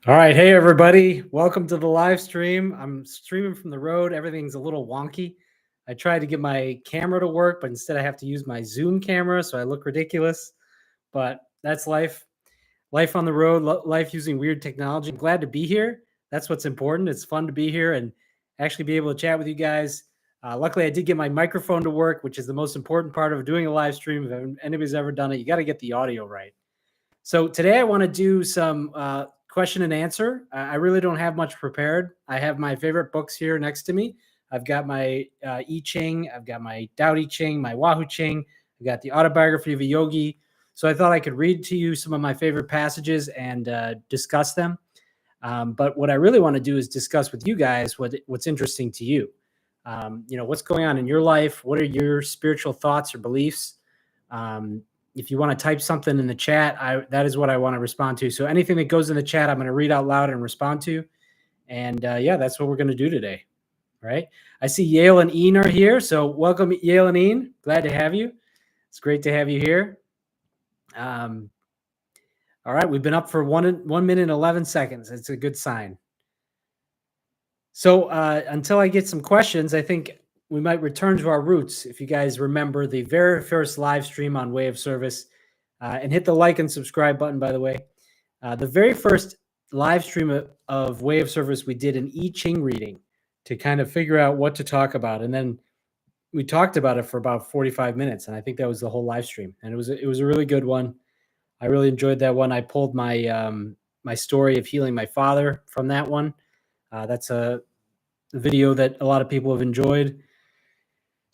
All right. Hey, everybody. Welcome to the live stream. I'm streaming from the road. Everything's a little wonky. I tried to get my camera to work, but instead I have to use my Zoom camera, so I look ridiculous. But that's life. Life on the road, life using weird technology. I'm glad to be here. That's what's important. It's fun to be here and actually be able to chat with you guys. Luckily, I did get my microphone to work, which is the most important part of doing a live stream. If anybody's ever done it, you got to get the audio right. So today I want to do some question and answer. I really don't have much prepared. I have my favorite books here next to me. I've got my I Ching, I've got my Tao Te Ching, my Wahoo Ching, I've got the Autobiography of a Yogi. So I thought I could read to you some of my favorite passages and discuss them. But what I really want to do is discuss with you guys what's interesting to you. What's going on in your life? What are your spiritual thoughts or beliefs? If you want to type something in the chat, that is what I want to respond to. So anything that goes in the chat, I'm going to read out loud and respond to. And that's what we're going to do today. Right? I see Yale and Ian are here. So welcome, Yale and Ian. Glad to have you. It's great to have you here. All right. We've been up for 1 minute and 11 seconds. It's a good sign. So until I get some questions, I think we might return to our roots. If you guys remember the very first live stream on Way of Service, and hit the like and subscribe button, by the way. The very first live stream of Way of Service, we did an I Ching reading to kind of figure out what to talk about. And then we talked about it for about 45 minutes. And I think that was the whole live stream. And it was a really good one. I really enjoyed that one. I pulled my my story of healing my father from that one. That's a video that a lot of people have enjoyed.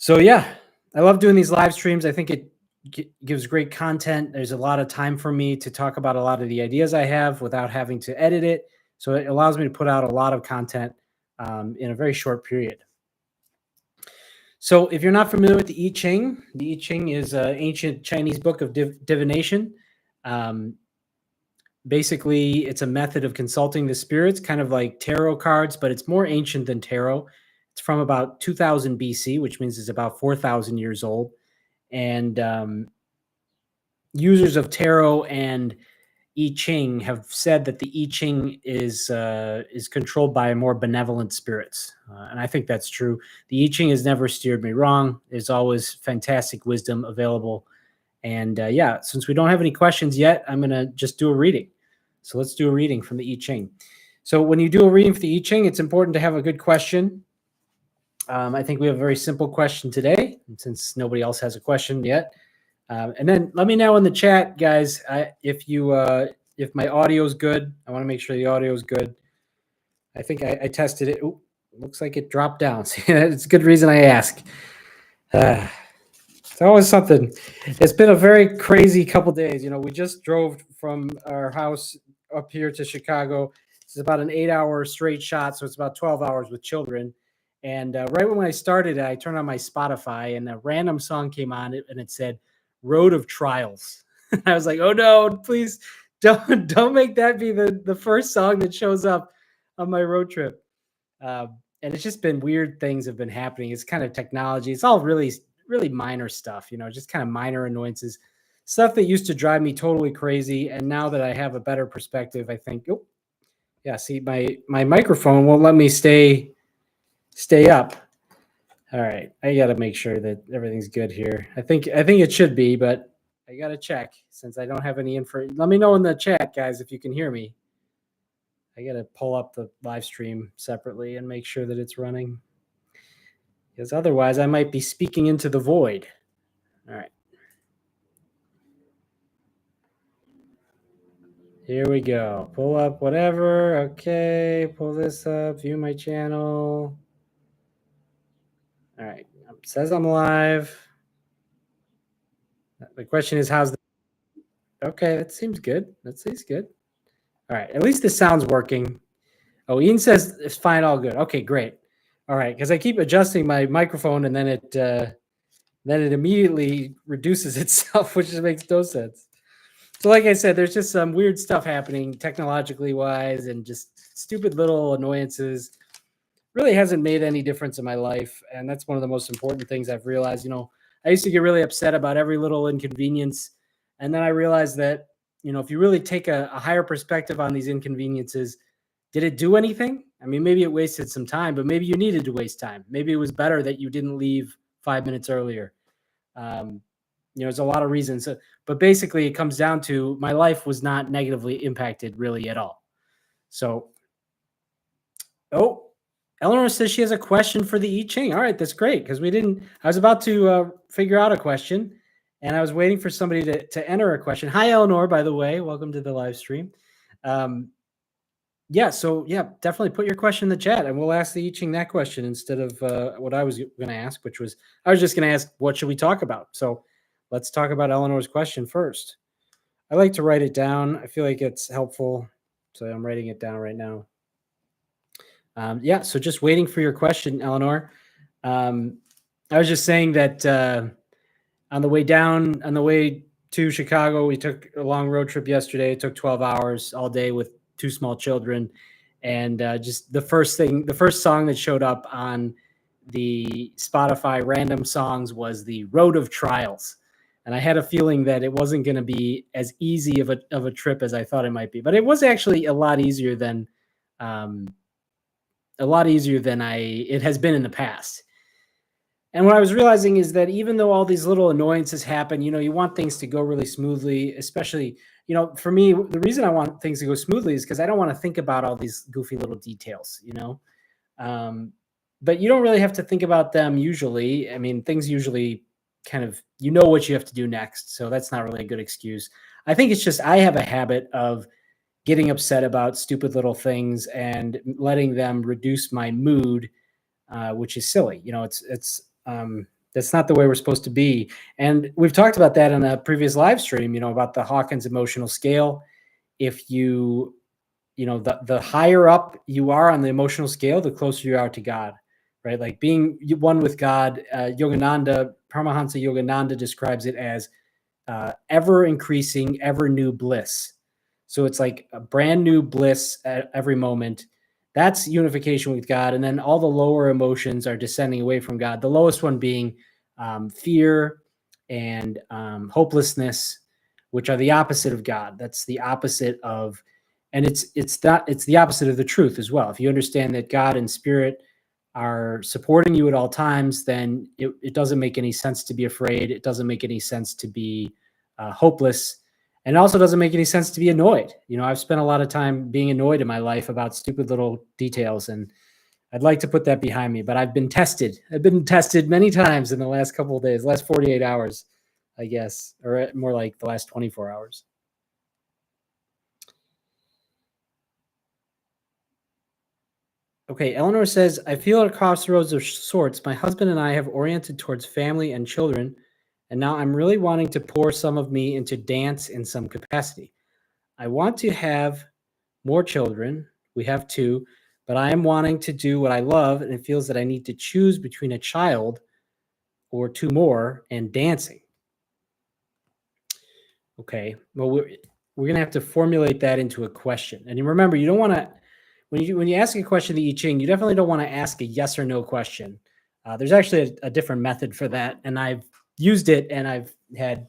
So yeah, I love doing these live streams. I think it gives great content. There's a lot of time for me to talk about a lot of the ideas I have without having to edit it. So it allows me to put out a lot of content in a very short period. So if you're not familiar with the I Ching is an ancient Chinese book of divination. Basically, it's a method of consulting the spirits, kind of like tarot cards, but it's more ancient than tarot. It's from about 2000 BC, which means it's about 4,000 years old. And users of tarot and I Ching have said that the I Ching is controlled by more benevolent spirits, and I think that's true. The I Ching has never steered me wrong. There's always fantastic wisdom available. And since we don't have any questions yet, I'm going to just do a reading. So let's do a reading from the I Ching. So when you do a reading for the I Ching, it's important to have a good question. I think we have a very simple question today, since nobody else has a question yet. And then let me know in the chat, guys, if my audio is good. I want to make sure the audio is good. I think I tested it. Ooh, looks like it dropped down. It's a good reason I ask. It's always something. It's been a very crazy couple days. We just drove from our house up here to Chicago. It's about an 8-hour straight shot, so it's about 12 hours with children. And right when I started, I turned on my Spotify, and a random song came on, and it said "Road of Trials." I was like, "Oh no, please don't make that be the first song that shows up on my road trip." And it's just been weird things have been happening. It's kind of technology. It's all really minor stuff, just kind of minor annoyances, stuff that used to drive me totally crazy. And now that I have a better perspective, I think, see, my microphone won't let me stay up. All right. I got to make sure that everything's good here. I think it should be, but I got to check since I don't have any info. Let me know in the chat, guys, if you can hear me. I got to pull up the live stream separately and make sure that it's running, because otherwise I might be speaking into the void. All right. Here we go. Pull up whatever. Okay. Pull this up. View my channel. All right. It says I'm live. The question is, how's the... Okay, that seems good. That seems good. All right. At least the sound's working. Oh, Ian says it's fine, all good. Okay, great. All right, because I keep adjusting my microphone and then it immediately reduces itself, which just makes no sense. So like I said, there's just some weird stuff happening technologically wise and just stupid little annoyances. Really hasn't made any difference in my life. And that's one of the most important things I've realized. I used to get really upset about every little inconvenience. And then I realized that if you really take a higher perspective on these inconveniences, did it do anything? I mean, maybe it wasted some time, but maybe you needed to waste time. Maybe it was better that you didn't leave 5 minutes earlier. There's a lot of reasons, but basically it comes down to my life was not negatively impacted really at all. So, Eleanor says she has a question for the I Ching. All right, that's great, because I was about to figure out a question, and I was waiting for somebody to enter a question. Hi, Eleanor, by the way. Welcome to the live stream. Definitely put your question in the chat, and we'll ask the I Ching that question instead of what I was going to ask, which was, I was just going to ask, what should we talk about? So let's talk about Eleanor's question first. I like to write it down. I feel like it's helpful, so I'm writing it down right now. So just waiting for your question, Eleanor. I was just saying that on the way to Chicago, we took a long road trip yesterday. It took 12 hours all day with 2 small children. And just the first song that showed up on the Spotify random songs was the Road of Trials. And I had a feeling that it wasn't going to be as easy of a trip as I thought it might be. But it was actually a lot easier than it has been in the past. And what I was realizing is that even though all these little annoyances happen, you want things to go really smoothly, especially, for me, the reason I want things to go smoothly is because I don't want to think about all these goofy little details, but you don't really have to think about them usually. I mean, things usually kind of, what you have to do next. So that's not really a good excuse. I think it's just, I have a habit of getting upset about stupid little things and letting them reduce my mood, which is silly. That's not the way we're supposed to be. And we've talked about that in a previous live stream, about the Hawkins emotional scale. If the higher up you are on the emotional scale, the closer you are to God, right? Like being one with God. Yogananda, Paramahansa Yogananda describes it as ever increasing, ever new bliss. So it's like a brand new bliss at every moment. That's unification with God. And then all the lower emotions are descending away from God. The lowest one being fear and hopelessness, which are the opposite of God. That's the opposite of, and it's the opposite of the truth as well. If you understand that God and spirit are supporting you at all times, then it doesn't make any sense to be afraid. It doesn't make any sense to be hopeless. And it also doesn't make any sense to be annoyed. I've spent a lot of time being annoyed in my life about stupid little details, and I'd like to put that behind me, but I've been tested. I've been tested many times in the last couple of days, last 48 hours, I guess, or more like the last 24 hours. Okay, Eleanor says, I feel at a crossroads of sorts. My husband and I have oriented towards family and children, and now I'm really wanting to pour some of me into dance in some capacity. I want to have more children. We have 2, but I am wanting to do what I love, and it feels that I need to choose between a child or 2 more and dancing. Okay, well, we're going to have to formulate that into a question. And you remember, you don't want to, when you ask a question to I Ching, you definitely don't want to ask a yes or no question. There's actually a different method for that, and I've used it, and I've had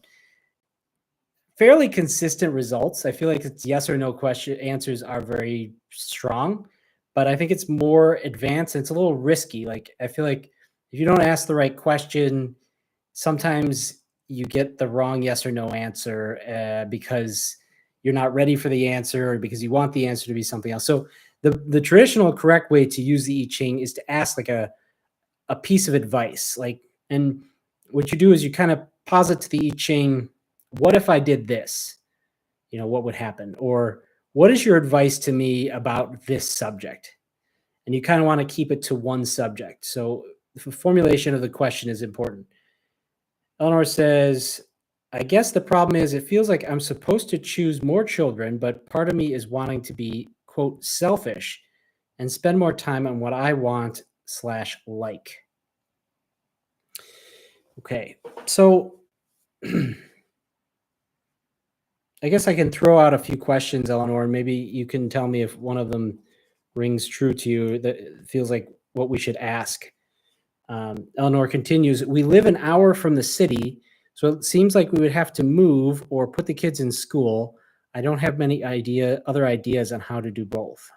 fairly consistent results. I feel like it's yes or no question answers are very strong, but I think it's more advanced. And it's a little risky. Like, I feel like if you don't ask the right question, sometimes you get the wrong yes or no answer because you're not ready for the answer, or because you want the answer to be something else. So the traditional correct way to use the I Ching is to ask like a piece of advice. And what you do is you kind of posit to the I Ching, what if I did this? What would happen? Or what is your advice to me about this subject? And you kind of want to keep it to one subject. So the formulation of the question is important. Eleanor says, I guess the problem is it feels like I'm supposed to choose more children, but part of me is wanting to be, quote, selfish and spend more time on what I want / like. Okay, so I guess I can throw out a few questions, Eleanor, and maybe you can tell me if one of them rings true to you, that feels like what we should ask. Eleanor continues, we live an hour from the city, so it seems like we would have to move or put the kids in school. I don't have many other ideas on how to do both.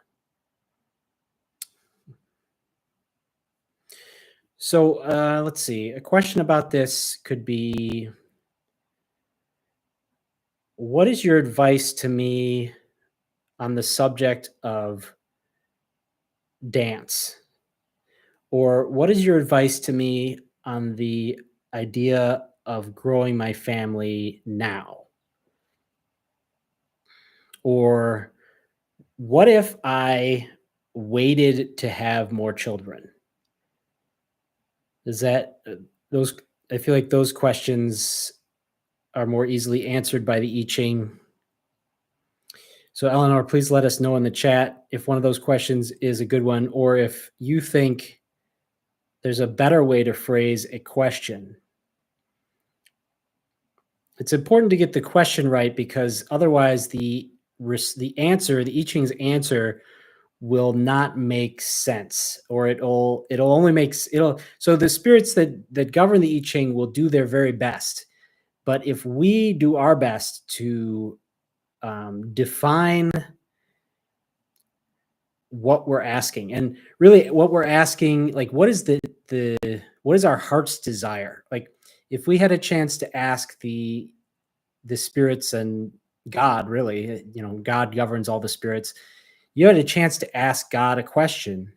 So let's see. A question about this could be, what is your advice to me on the subject of dance? Or what is your advice to me on the idea of growing my family now? Or what if I waited to have more children? Is that those? I feel like those questions are more easily answered by the I Ching. So, Eleanor, please let us know in the chat if one of those questions is a good one, or if you think there's a better way to phrase a question. It's important to get the question right, because otherwise the answer, the I Ching's answer, will not make sense, or it'll only makes it'll so the spirits that govern the I Ching will do their very best. But if we do our best to define what we're asking, and really what we're asking, like what is what is our heart's desire? Like if we had a chance to ask the spirits and God, really, God governs all the spirits. You had a chance to ask God a question.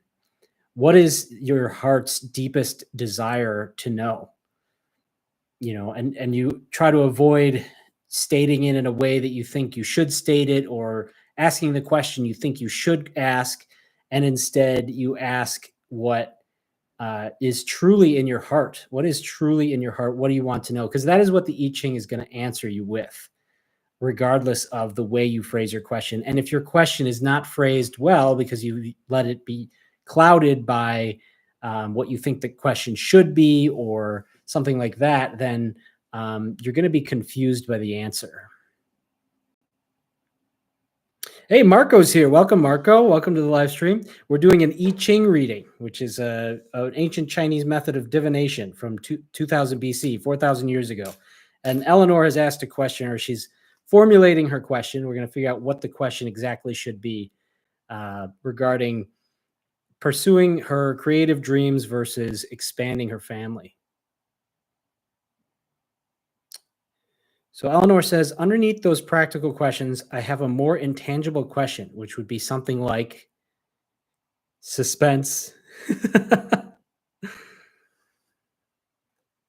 What is your heart's deepest desire to know? And you try to avoid stating it in a way that you think you should state it, or asking the question you think you should ask, and instead you ask what is truly in your heart. What is truly in your heart? What do you want to know? Because that is what the I Ching is going to answer you with, regardless of the way you phrase your question. And if your question is not phrased well because you let it be clouded by what you think the question should be or something like that, then you're going to be confused by the answer. Hey, Marco's here. Welcome, Marco. Welcome to the live stream. We're doing an I Ching reading, which is an ancient Chinese method of divination from 2000 BC, 4,000 years ago. And Eleanor has asked a question, or she's formulating her question. We're going to figure out what the question exactly should be regarding pursuing her creative dreams versus expanding her family. So Eleanor says, underneath those practical questions, I have a more intangible question, which would be something like suspense.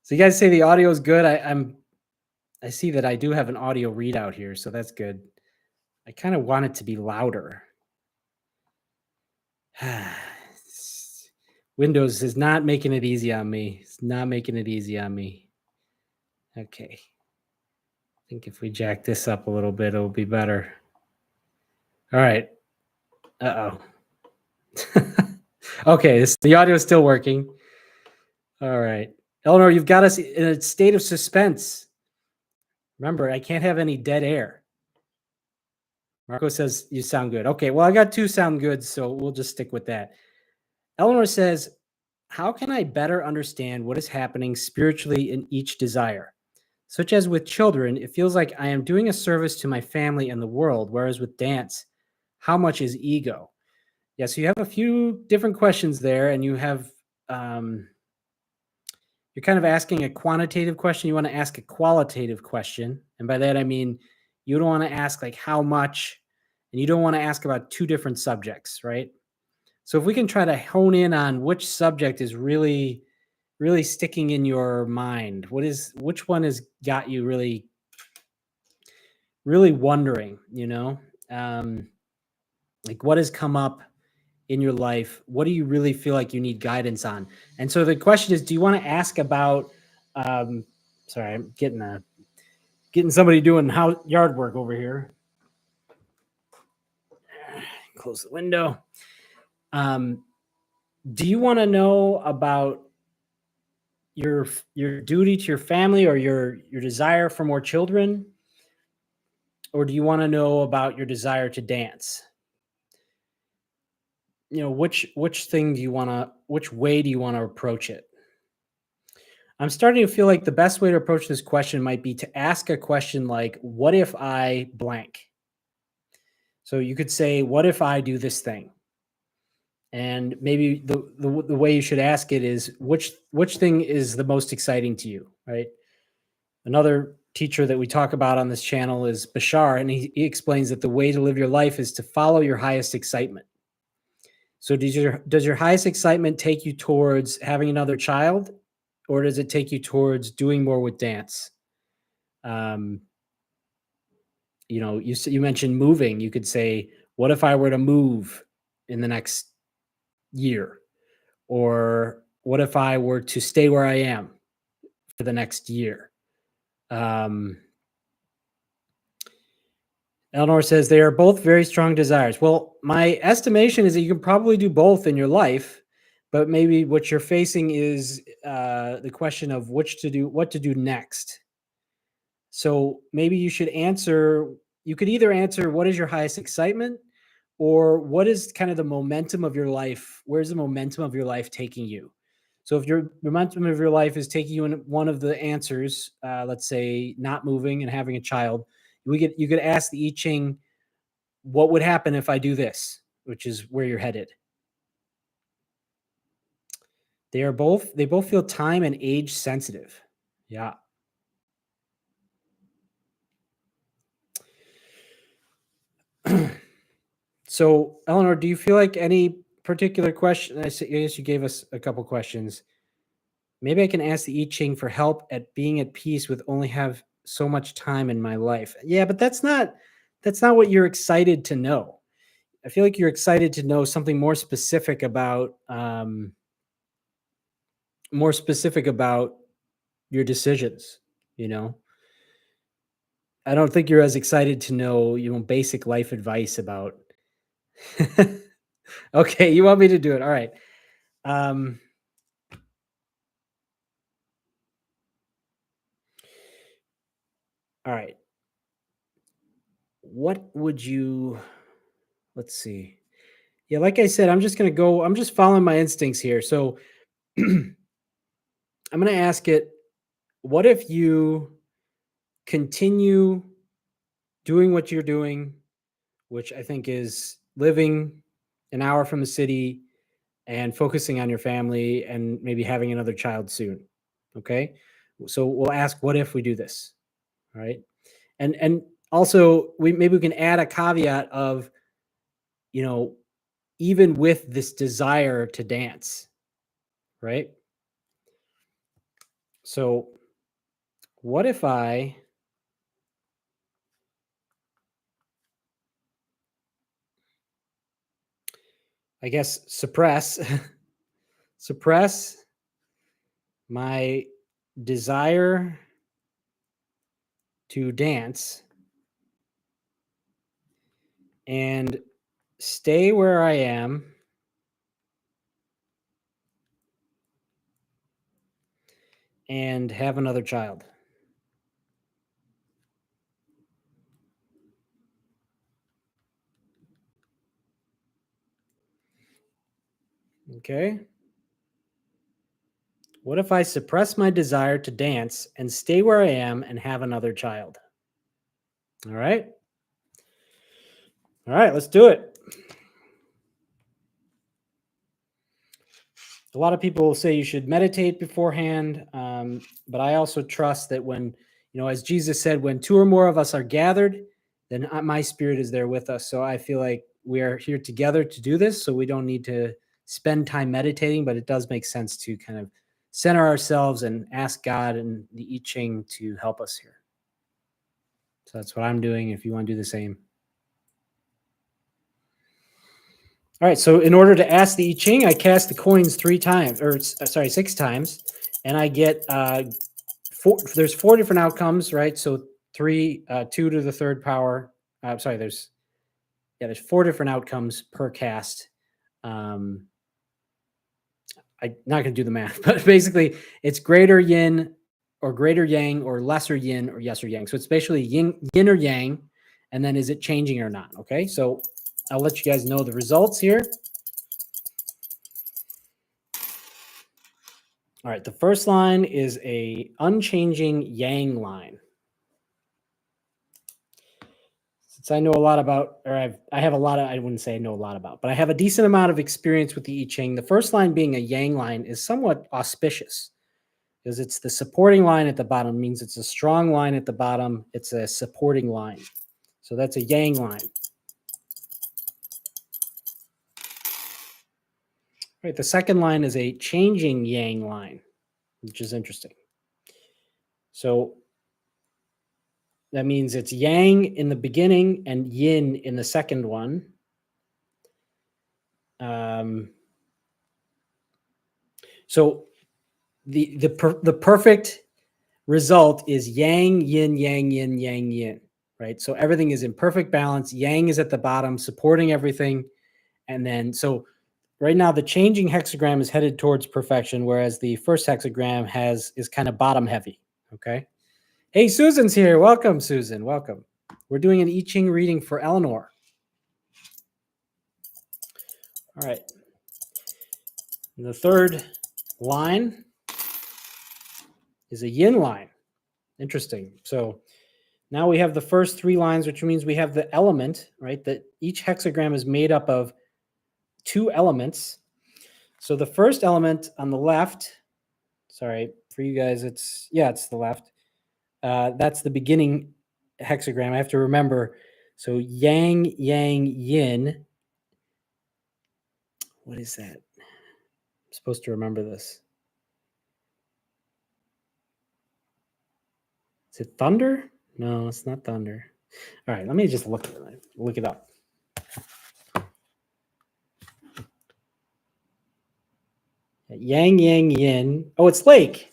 So you guys say the audio is good. I see that I do have an audio readout here, so that's good. I kind of want it to be louder. Windows is not making it easy on me. It's not making it easy on me. Okay. I think if we jack this up a little bit, it'll be better. All right. Uh-oh. Okay, the audio is still working. All right. Eleanor, you've got us in a state of suspense. Remember, I can't have any dead air. Marco says you sound good. Okay, well, I got two sound good, so we'll just stick with that. Eleanor says, how can I better understand what is happening spiritually in each desire? Such as with children, it feels like I am doing a service to my family and the world, whereas with dance, how much is ego? Yeah, so you have a few different questions there, and you have you're kind of asking a quantitative question. You want to ask a qualitative question, and by that I mean you don't want to ask like how much, and you don't want to ask about two different subjects, right? So if we can try to hone in on which subject is really sticking in your mind, which one has got you really wondering, like what has come up in your life? What do you really feel like you need guidance on? And so the question is, do you want to ask about, sorry, I'm getting somebody doing yard work over here. Close the window. Do you want to know about your duty to your family, or your desire for more children? Or do you want to know about your desire to dance? Which thing do you want to, which way do you want to approach it? I'm starting to feel like the best way to approach this question might be to ask a question like, what if I blank? So you could say, what if I do this thing? And maybe the way you should ask it is, which thing is the most exciting to you, right? Another teacher that we talk about on this channel is Bashar, and he explains that the way to live your life is to follow your highest excitement. So does your highest excitement take you towards having another child, or does it take you towards doing more with dance? You mentioned moving. You could say, what if I were to move in the next year? Or what if I were to stay where I am for the next year? Eleanor says they are both very strong desires. Well, my estimation is that you can probably do both in your life, but maybe what you're facing is the question of what to do next. So maybe you should answer, you could either answer what is your highest excitement, or what is kind of the momentum of your life? Where's the momentum of your life taking you? So if your momentum of your life is taking you in one of the answers, let's say not moving and having a child, you could ask the I Ching, what would happen if I do this, which is where you're headed. They both feel time and age sensitive. Yeah. So, Eleanor, do you feel like any particular question? I guess you gave us a couple questions. Maybe I can ask the I Ching for help at being at peace with only have so much time in my life. Yeah, but that's not what you're excited to know. I feel like you're excited to know something more specific about your decisions, you know. I don't think you're as excited to know, basic life advice about. Okay, you want me to do it. All right. Um all right. What would you Let's see. Yeah, like I said, I'm just following my instincts here. So I'm going to ask it, what if you continue doing what you're doing, which I think is living an hour from the city and focusing on your family and maybe having another child soon. Okay? So we'll ask, what if we do this? All right? And also we can add a caveat of, you know, even with this desire to dance, right? So what if I guess suppress my desire to dance and stay where I am and have another child. Okay. What if I suppress my desire to dance and stay where I am and have another child? All right. All right, let's do it. A lot of people will say you should meditate beforehand, but I also trust that when, as Jesus said, when two or more of us are gathered, then my spirit is there with us. So I feel like we are here together to do this, so we don't need to spend time meditating, but it does make sense to kind of center ourselves and ask God and the I Ching to help us here. So that's what I'm doing. If you want to do the same. All right, so in order to ask the I Ching, I cast the coins 6 times, and I get there's 4 different outcomes, right? So 2 to the third power. There's 4 different outcomes per cast. I'm not going to do the math, but basically it's greater yin or greater yang or lesser yin or yes or yang. So it's basically yin or yang, and then is it changing or not? Okay, so I'll let you guys know the results here. All right, the first line is a unchanging yang line. So I know a lot about, or I have a lot of, I wouldn't say I know a lot about, but I have a decent amount of experience with the I Ching. The first line being a yang line is somewhat auspicious because it's the supporting line at the bottom, means it's a strong line at the bottom. It's a supporting line. So that's a yang line. Right. The second line is a changing yang line, which is interesting. So that means it's yang in the beginning and yin in the second one. So the perfect result is yang, yin, yang, yin, yang, yin, right? So everything is in perfect balance. Yang is at the bottom, supporting everything. And then, so right now the changing hexagram is headed towards perfection, whereas the first hexagram is kind of bottom heavy, okay? Hey, Susan's here. Welcome, Susan. Welcome. We're doing an I Ching reading for Eleanor. All right. And the third line is a yin line. Interesting. So now we have the first three lines, which means we have the element, right? That each hexagram is made up of two elements. So the first element on the left, sorry, for you guys, it's the left. That's the beginning hexagram. I have to remember. So yang, yang, yin. What is that? I'm supposed to remember this. Is it thunder? No, it's not thunder. All right, let me just look it up. Yang, yang, yin. Oh, it's lake.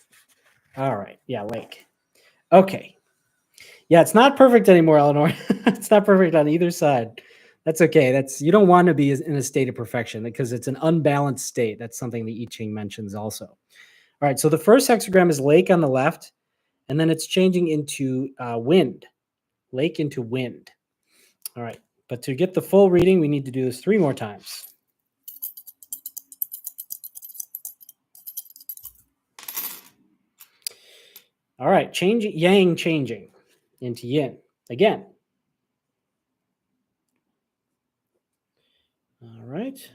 All right. Yeah, lake. Okay. Yeah, it's not perfect anymore, Eleanor. It's not perfect on either side. That's okay. You don't want to be in a state of perfection because it's an unbalanced state. That's something the I Ching mentions also. All right. So the first hexagram is lake on the left, and then it's changing into wind. Lake into wind. All right. But to get the full reading, we need to do this 3 more times. All right. Yang changing into yin again. All right.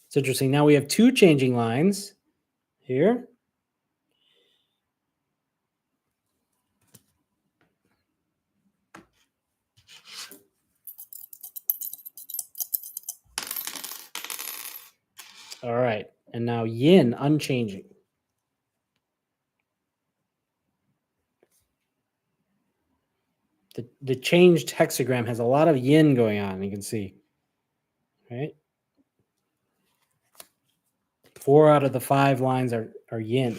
It's interesting. Now we have 2 changing lines here. All right. And now yin unchanging. The changed hexagram has a lot of yin going on, you can see. Right? 4 out of the 5 lines are yin.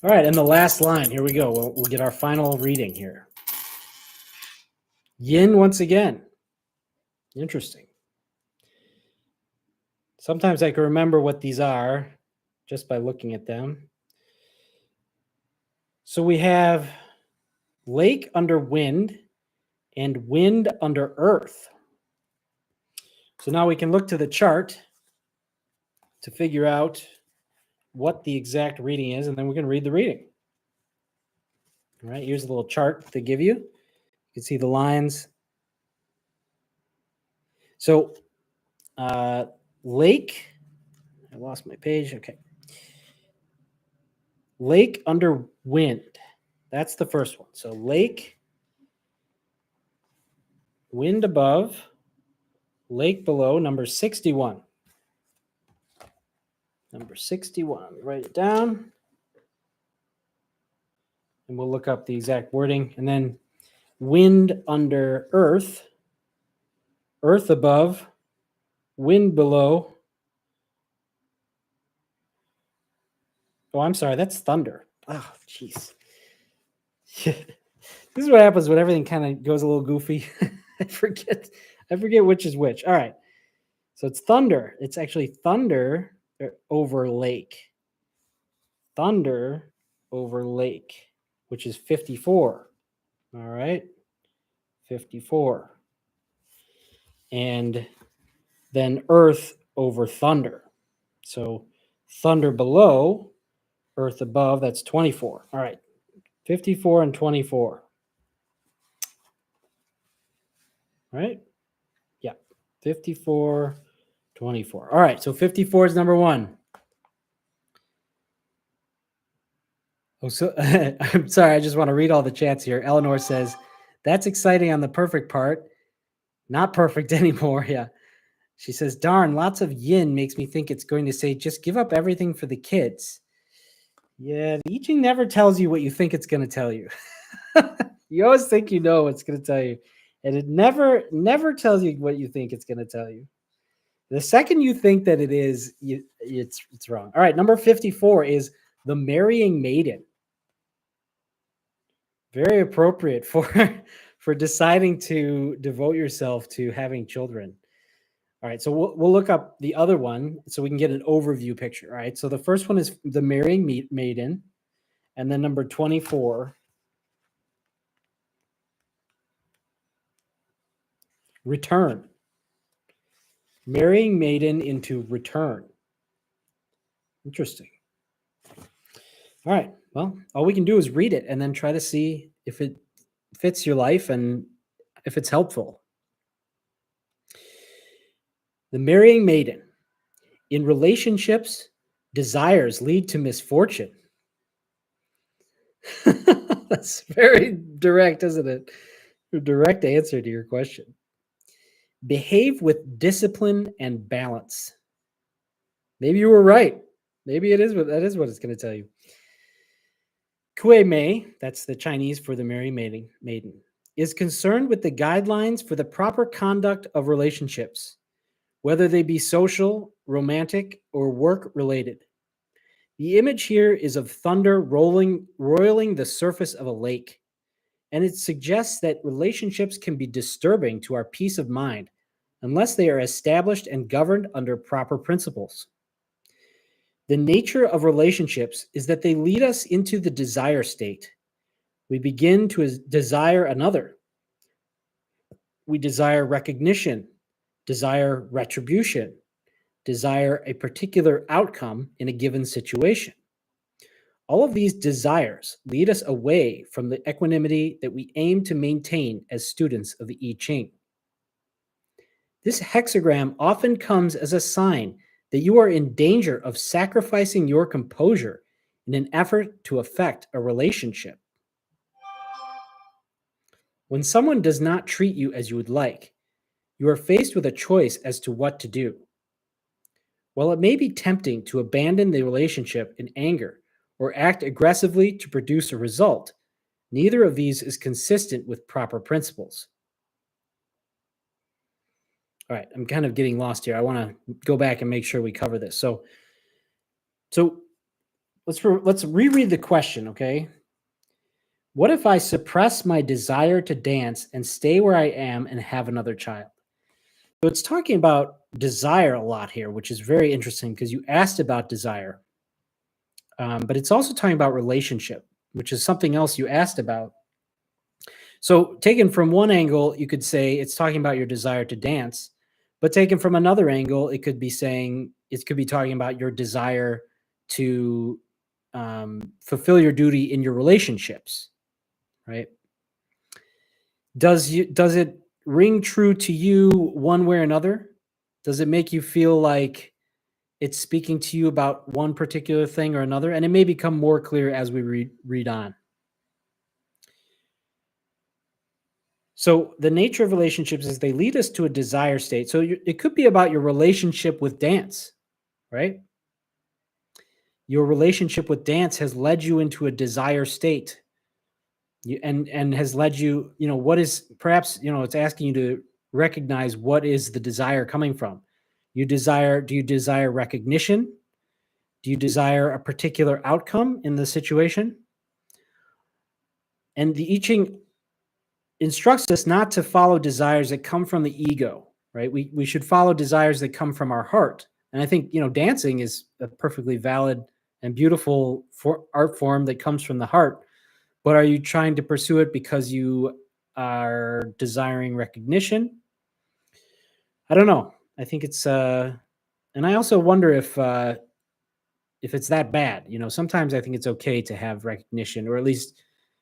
All right, and the last line, here we go. We'll get our final reading here. Yin once again. Interesting. Sometimes I can remember what these are just by looking at them. So we have lake under wind and wind under earth. So now we can look to the chart to figure out what the exact reading is, and then we can read the reading. All right, here's a little chart to give you. You can see the lines. So lake, I lost my page. Okay. Lake under wind. That's the first one. So lake, wind above, lake below, number 61. Number 61. Write it down. And we'll look up the exact wording. And then wind under earth, earth above, wind below. Oh, I'm sorry. That's thunder. Oh, jeez. This is what happens when everything kind of goes a little goofy. I forget which is which. All right. So it's thunder. It's actually thunder over lake. Thunder over lake, which is 54. All right. 54. And then earth over thunder. So thunder below, earth above, that's 24. All right. 54 and 24. Right? Yeah. 54, 24. All right. So 54 is number one. Oh, so I'm sorry. I just want to read all the chats here. Eleanor says, that's exciting on the perfect part. Not perfect anymore. Yeah. She says, darn, lots of yin makes me think it's going to say, just give up everything for the kids. Yeah. The I Ching never tells you what you think it's going to tell you. You always think you know what's going to tell you. And it never tells you what you think it's going to tell you. The second you think that it is, it's wrong. All right. Number 54 is the marrying maiden. Very appropriate for deciding to devote yourself to having children. All right, so we'll look up the other one so we can get an overview picture. All right, so the first one is the marrying maiden, and then number 24, return. Marrying maiden into return. Interesting. All right, well, all we can do is read it and then try to see if it fits your life and if it's helpful. The marrying maiden. In relationships, desires lead to misfortune. That's very direct, isn't it? A direct answer to your question. Behave with discipline and balance. Maybe you were right. Maybe that is what it's going to tell you. Kui Mei, that's the Chinese for the marrying maiden, is concerned with the guidelines for the proper conduct of relationships, whether they be social, romantic, or work-related. The image here is of thunder roiling the surface of a lake, and it suggests that relationships can be disturbing to our peace of mind unless they are established and governed under proper principles. The nature of relationships is that they lead us into the desire state. We begin to desire another. We desire recognition, desire retribution, desire a particular outcome in a given situation. All of these desires lead us away from the equanimity that we aim to maintain as students of the I Ching. This hexagram often comes as a sign that you are in danger of sacrificing your composure in an effort to affect a relationship. When someone does not treat you as you would like, you are faced with a choice as to what to do. While it may be tempting to abandon the relationship in anger or act aggressively to produce a result, neither of these is consistent with proper principles. All right, I'm kind of getting lost here. I want to go back and make sure we cover this. So let's reread the question, okay? What if I suppress my desire to dance and stay where I am and have another child? So it's talking about desire a lot here, which is very interesting because you asked about desire, but it's also talking about relationship, which is something else you asked about. So taken from one angle, you could say it's talking about your desire to dance, but taken from another angle, it could be talking about your desire to fulfill your duty in your relationships, right? Does it ring true to you one way or another? Does it make you feel like it's speaking to you about one particular thing or another? And it may become more clear as we read on. So the nature of relationships is they lead us to a desire state. So it could be about your relationship with dance, right? Your relationship with dance has led you into a desire state. And has led you, what is perhaps, it's asking you to recognize what is the desire coming from. Do you desire recognition? Do you desire a particular outcome in the situation? And the I Ching instructs us not to follow desires that come from the ego, right? We should follow desires that come from our heart. And I think, dancing is a perfectly valid and beautiful art form that comes from the heart. But are you trying to pursue it because you are desiring recognition? I don't know. I think it's, and I also wonder if it's that bad. Sometimes I think it's okay to have recognition, or at least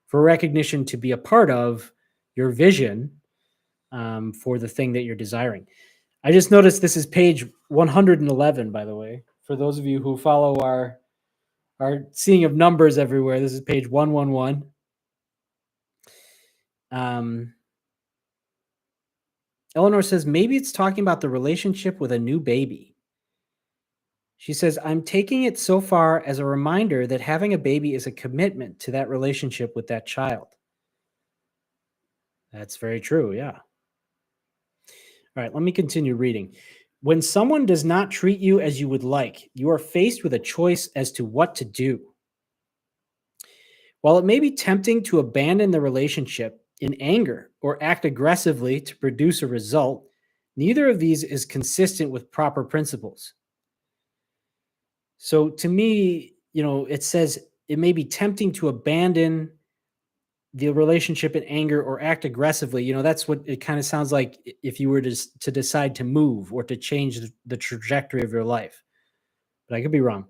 for recognition to be a part of your vision for the thing that you're desiring. I just noticed this is page 111, by the way. For those of you who follow our seeing of numbers everywhere, this is page 111. Eleanor says, maybe it's talking about the relationship with a new baby. She says, I'm taking it so far as a reminder that having a baby is a commitment to that relationship with that child. That's very true, yeah. All right, let me continue reading. When someone does not treat you as you would like, you are faced with a choice as to what to do. While it may be tempting to abandon the relationship in anger or act aggressively to produce a result, neither of these is consistent with proper principles. So to me, it says it may be tempting to abandon the relationship in anger or act aggressively. That's what it kind of sounds like if you were to decide to move or to change the trajectory of your life. But I could be wrong.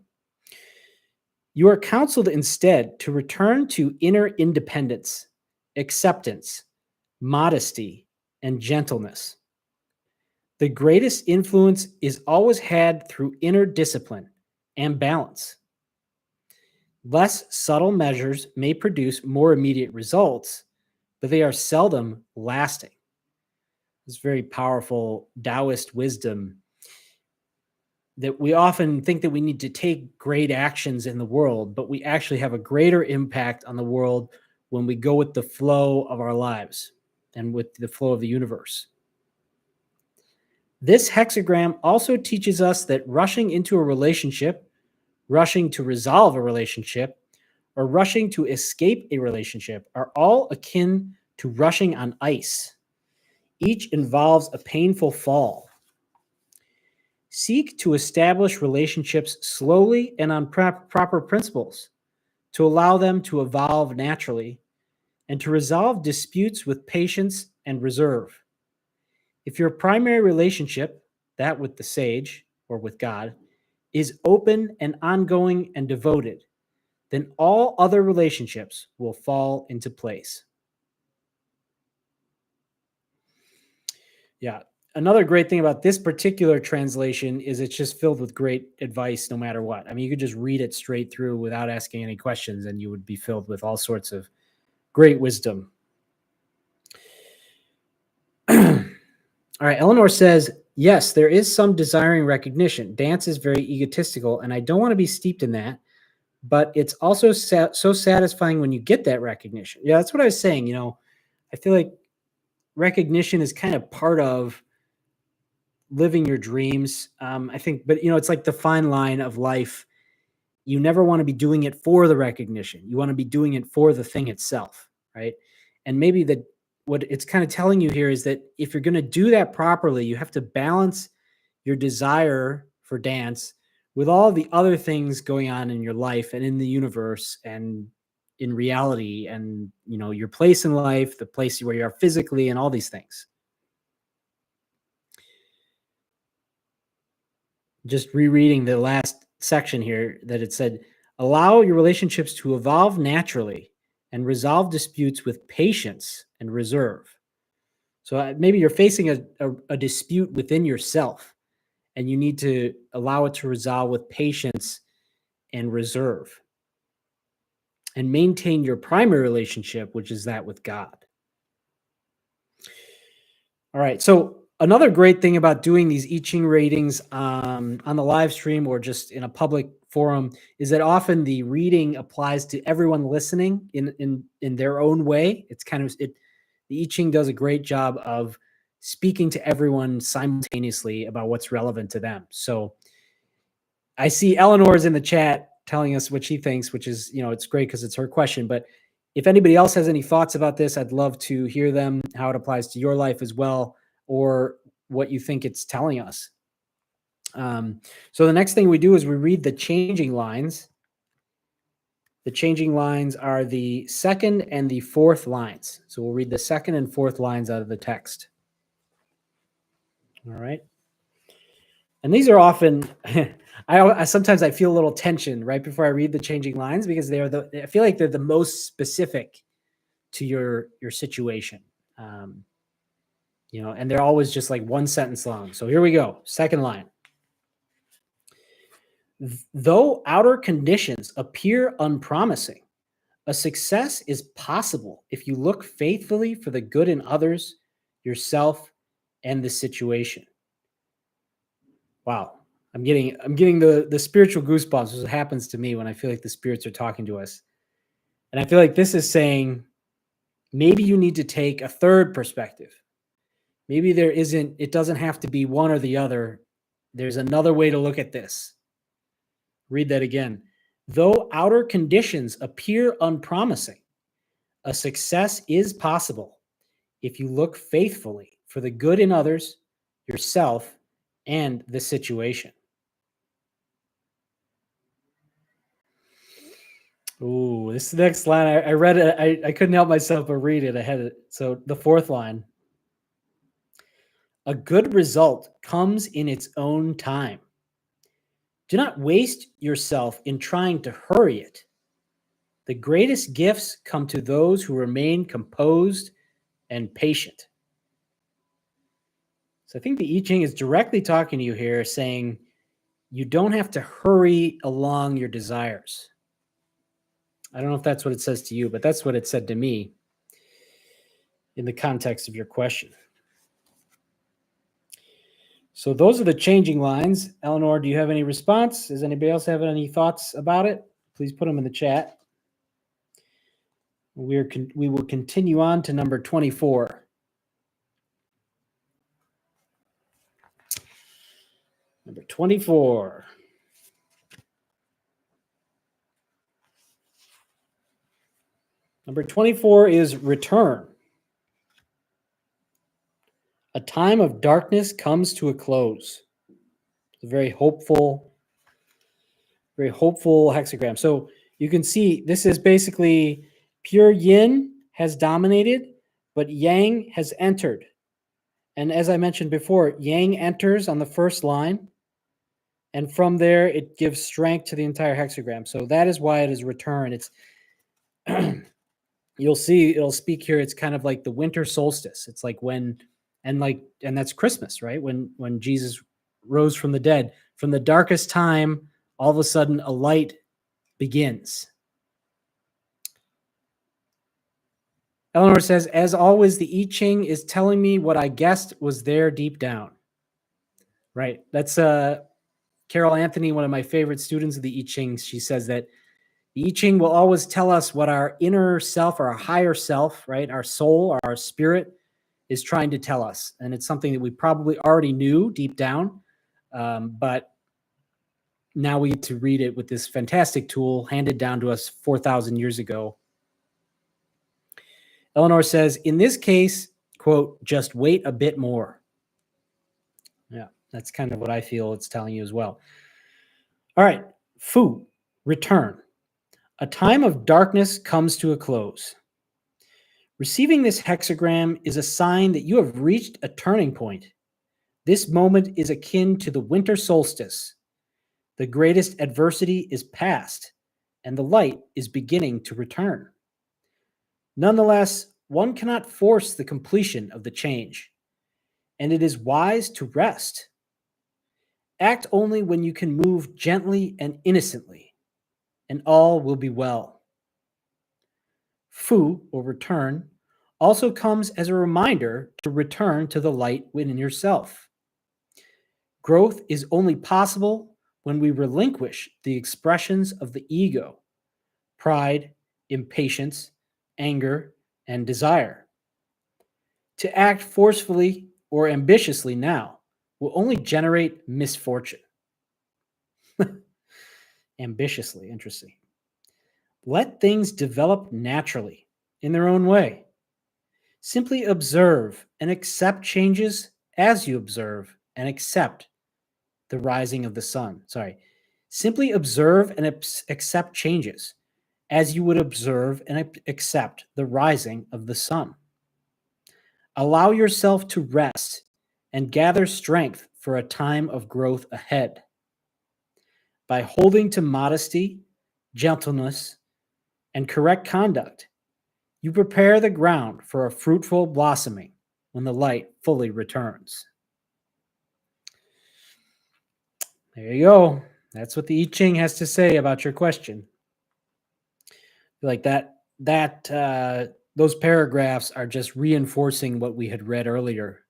You are counseled instead to return to inner independence, acceptance, modesty, and gentleness. The greatest influence is always had through inner discipline and balance. Less subtle measures may produce more immediate results, but they are seldom lasting. It's very powerful Taoist wisdom that we often think that we need to take great actions in the world, but we actually have a greater impact on the world when we go with the flow of our lives and with the flow of the universe. This hexagram also teaches us that rushing into a relationship, rushing to resolve a relationship, or rushing to escape a relationship are all akin to rushing on ice. Each involves a painful fall. Seek to establish relationships slowly and on proper principles, to allow them to evolve naturally, and to resolve disputes with patience and reserve. If your primary relationship, that with the sage or with God, is open and ongoing and devoted, then all other relationships will fall into place. Yeah. Another great thing about this particular translation is it's just filled with great advice no matter what. I mean, you could just read it straight through without asking any questions, and you would be filled with all sorts of great wisdom. All right. Eleanor says, yes, there is some desiring recognition. Dance is very egotistical, and I don't want to be steeped in that, but it's also so satisfying when you get that recognition. Yeah, that's what I was saying. I feel like recognition is kind of part of living your dreams. I think, but it's like the fine line of life. You never want to be doing it for the recognition. You want to be doing it for the thing itself, right? And maybe what it's kind of telling you here is that if you're going to do that properly, you have to balance your desire for dance with all the other things going on in your life and in the universe and in reality and, your place in life, the place where you are physically and all these things. Just rereading the last section here that it said, allow your relationships to evolve naturally and resolve disputes with patience and reserve. So maybe you're facing a dispute within yourself and you need to allow it to resolve with patience and reserve and maintain your primary relationship, which is that with God. All right. So another great thing about doing these I Ching readings on the live stream or just in a public forum is that often the reading applies to everyone listening in their own way. It's kind of the I Ching does a great job of speaking to everyone simultaneously about what's relevant to them. So I see Eleanor's in the chat telling us what she thinks, which is, it's great because it's her question. But if anybody else has any thoughts about this, I'd love to hear them, how it applies to your life as well, or what you think it's telling us. So the next thing we do is we read the changing lines. The changing lines are the second and the fourth lines. So we'll read the second and fourth lines out of the text. All right. And these are often, I sometimes feel a little tension right before I read the changing lines because I feel like they're the most specific to your situation. And they're always just like one sentence long. So here we go. Second line. Though outer conditions appear unpromising, a success is possible if you look faithfully for the good in others, yourself, and the situation. Wow. I'm getting the spiritual goosebumps, which happens to me when I feel like the spirits are talking to us. And I feel like this is saying maybe you need to take a third perspective. Maybe it doesn't have to be one or the other. There's another way to look at this. Read that again. Though outer conditions appear unpromising, a success is possible if you look faithfully for the good in others, yourself, and the situation. Ooh, this next line, I read it. I couldn't help myself but read it. I had it. So the fourth line. A good result comes in its own time. Do not waste yourself in trying to hurry it. The greatest gifts come to those who remain composed and patient. So I think the I Ching is directly talking to you here, saying you don't have to hurry along your desires. I don't know if that's what it says to you, but that's what it said to me in the context of your question. So those are the changing lines. Eleanor, do you have any response? Does anybody else have any thoughts about it? Please put them in the chat. We will continue on to number 24. Number 24. Number 24 is return. A time of darkness comes to a close. It's a very hopeful hexagram. So you can see this is basically pure yin has dominated, but yang has entered. And as I mentioned before, yang enters on the first line. And from there, it gives strength to the entire hexagram. So that is why it is return. It's you'll see it'll speak here. It's kind of like the winter solstice. It's like and that's Christmas, right? When Jesus rose from the dead, from the darkest time, all of a sudden a light begins. Eleanor says, as always, the I Ching is telling me what I guessed was there deep down. Right. That's Carol Anthony, one of my favorite students of the I Ching. She says that the I Ching will always tell us what our inner self, or our higher self, right, our soul, or our spirit is trying to tell us. And it's something that we probably already knew deep down, but now we get to read it with this fantastic tool handed down to us 4,000 years ago. Eleanor says, in this case, quote, just wait a bit more. Yeah, that's kind of what I feel it's telling you as well. All right, Fu, return. A time of darkness comes to a close. Receiving this hexagram is a sign that you have reached a turning point. This moment is akin to the winter solstice. The greatest adversity is past, and the light is beginning to return. Nonetheless, one cannot force the completion of the change, and it is wise to rest. Act only when you can move gently and innocently, and all will be well. Fu, or return, also comes as a reminder to return to the light within yourself. Growth is only possible when we relinquish the expressions of the ego, pride, impatience, anger, and desire. To act forcefully or ambitiously now will only generate misfortune. Ambitiously, interesting. Let things develop naturally in their own way. Simply observe and accept changes as you observe and accept the rising of the sun. Simply observe and accept changes as you would observe and accept the rising of the sun. Allow yourself to rest and gather strength for a time of growth ahead. By holding to modesty, gentleness, and correct conduct, You prepare the ground for a fruitful blossoming when the light fully returns. There you go. That's what the I Ching has to say about your question. Like those paragraphs are just reinforcing what we had read earlier.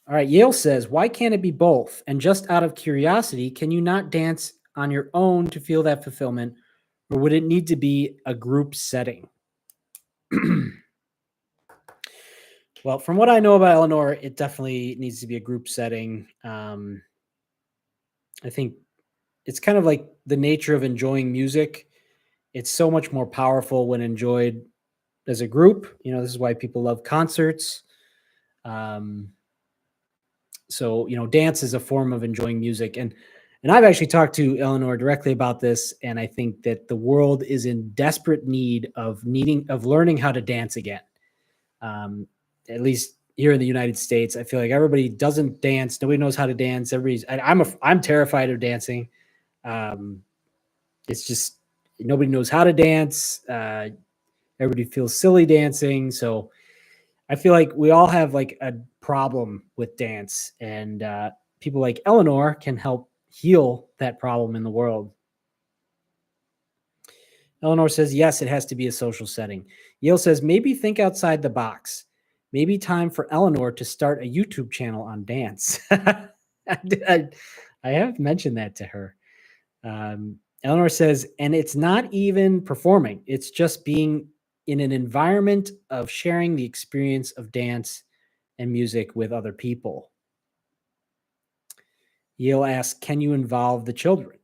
All right, Yale says, why can't it be both? And just out of curiosity, can you not dance on your own to feel that fulfillment, or would it need to be a group setting? Well, from what I know about Eleanor, it definitely needs to be a group setting. I think it's kind of like the nature of enjoying music. It's so much more powerful when enjoyed as a group. You know, this is why people love concerts. So, you know, dance is a form of enjoying music. And I've actually talked to Eleanor directly about this, and I think that the world is in desperate need of learning how to dance again. Um, at least here in the United States, I feel like everybody doesn't dance. Nobody knows how to dance. I'm terrified of dancing. Um, it's just nobody knows how to dance. Everybody feels silly dancing. So I feel like we all have like a problem with dance, and people like Eleanor can help heal that problem in the world. Eleanor says, yes, it has to be a social setting. Yale says, maybe think outside the box. Maybe time for Eleanor to start a YouTube channel on dance. I have mentioned that to her. Eleanor says, and it's not even performing. It's just being in an environment of sharing the experience of dance and music with other people. Yale asks, can you involve the children?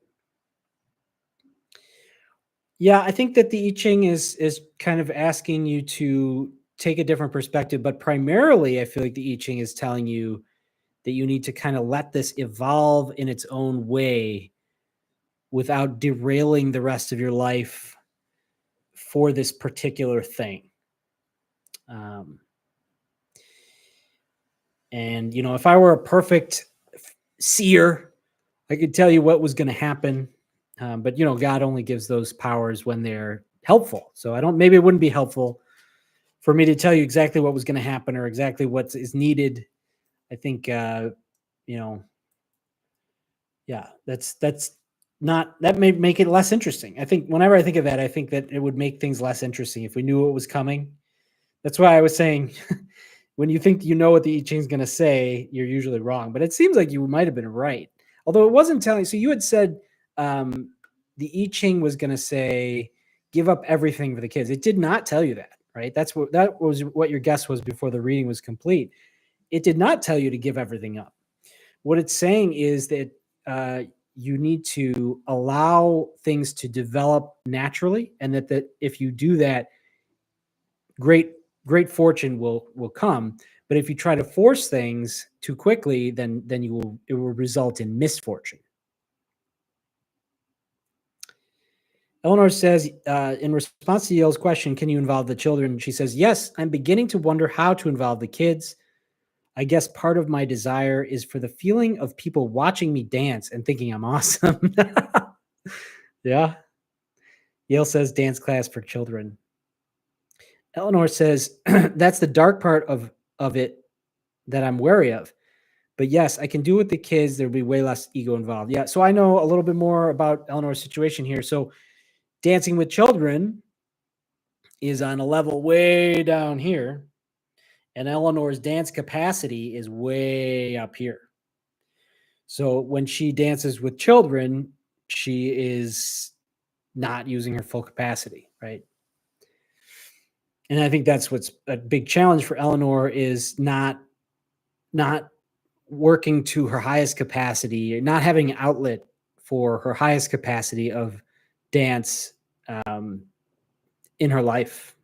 Yeah, I think that the I Ching is kind of asking you to take a different perspective, but primarily I feel like the I Ching is telling you that you need to kind of let this evolve in its own way without derailing the rest of your life for this particular thing. And, you know, if I were a perfect seer, I could tell you what was going to happen. But, you know, God only gives those powers when they're helpful. So maybe it wouldn't be helpful for me to tell you exactly what was going to happen or exactly what is needed. I think, you know, yeah, that may make it less interesting. I think whenever I think of that, I think that it would make things less interesting if we knew what was coming. That's why I was saying when you think you know what the I Ching is going to say, you're usually wrong. But it seems like you might have been right. Although it wasn't telling. So you had said the I Ching was going to say, give up everything for the kids. It did not tell you that, right? That was what your guess was before the reading was complete. It did not tell you to give everything up. What it's saying is that you need to allow things to develop naturally, and that if you do that, great fortune will come. But if you try to force things too quickly, then it will result in misfortune. Eleanor says, in response to Yale's question, can you involve the children? She says, yes, I'm beginning to wonder how to involve the kids. I guess part of my desire is for the feeling of people watching me dance and thinking I'm awesome. Yeah. Yale says dance class for children. Eleanor says, that's the dark part of it that I'm wary of. But yes, I can do with the kids. There'll be way less ego involved. Yeah. So I know a little bit more about Eleanor's situation here. So dancing with children is on a level way down here, and Eleanor's dance capacity is way up here. So when she dances with children, she is not using her full capacity, right? And I think that's what's a big challenge for Eleanor is not working to her highest capacity, not having an outlet for her highest capacity of dance in her life.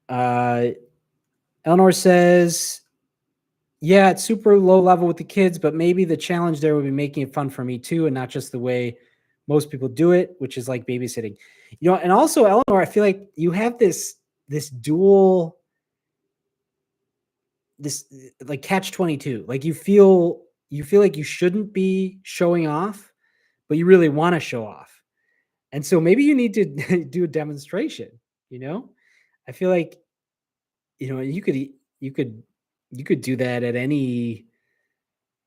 Eleanor says, yeah, it's super low level with the kids, but maybe the challenge there would be making it fun for me too, and not just the way most people do it, which is like babysitting. You know, and also Eleanor, I feel like you have this dual, this like catch 22. Like you feel like you shouldn't be showing off, but you really want to show off. And so maybe you need to do a demonstration, you know? I feel like, you could you could do that at any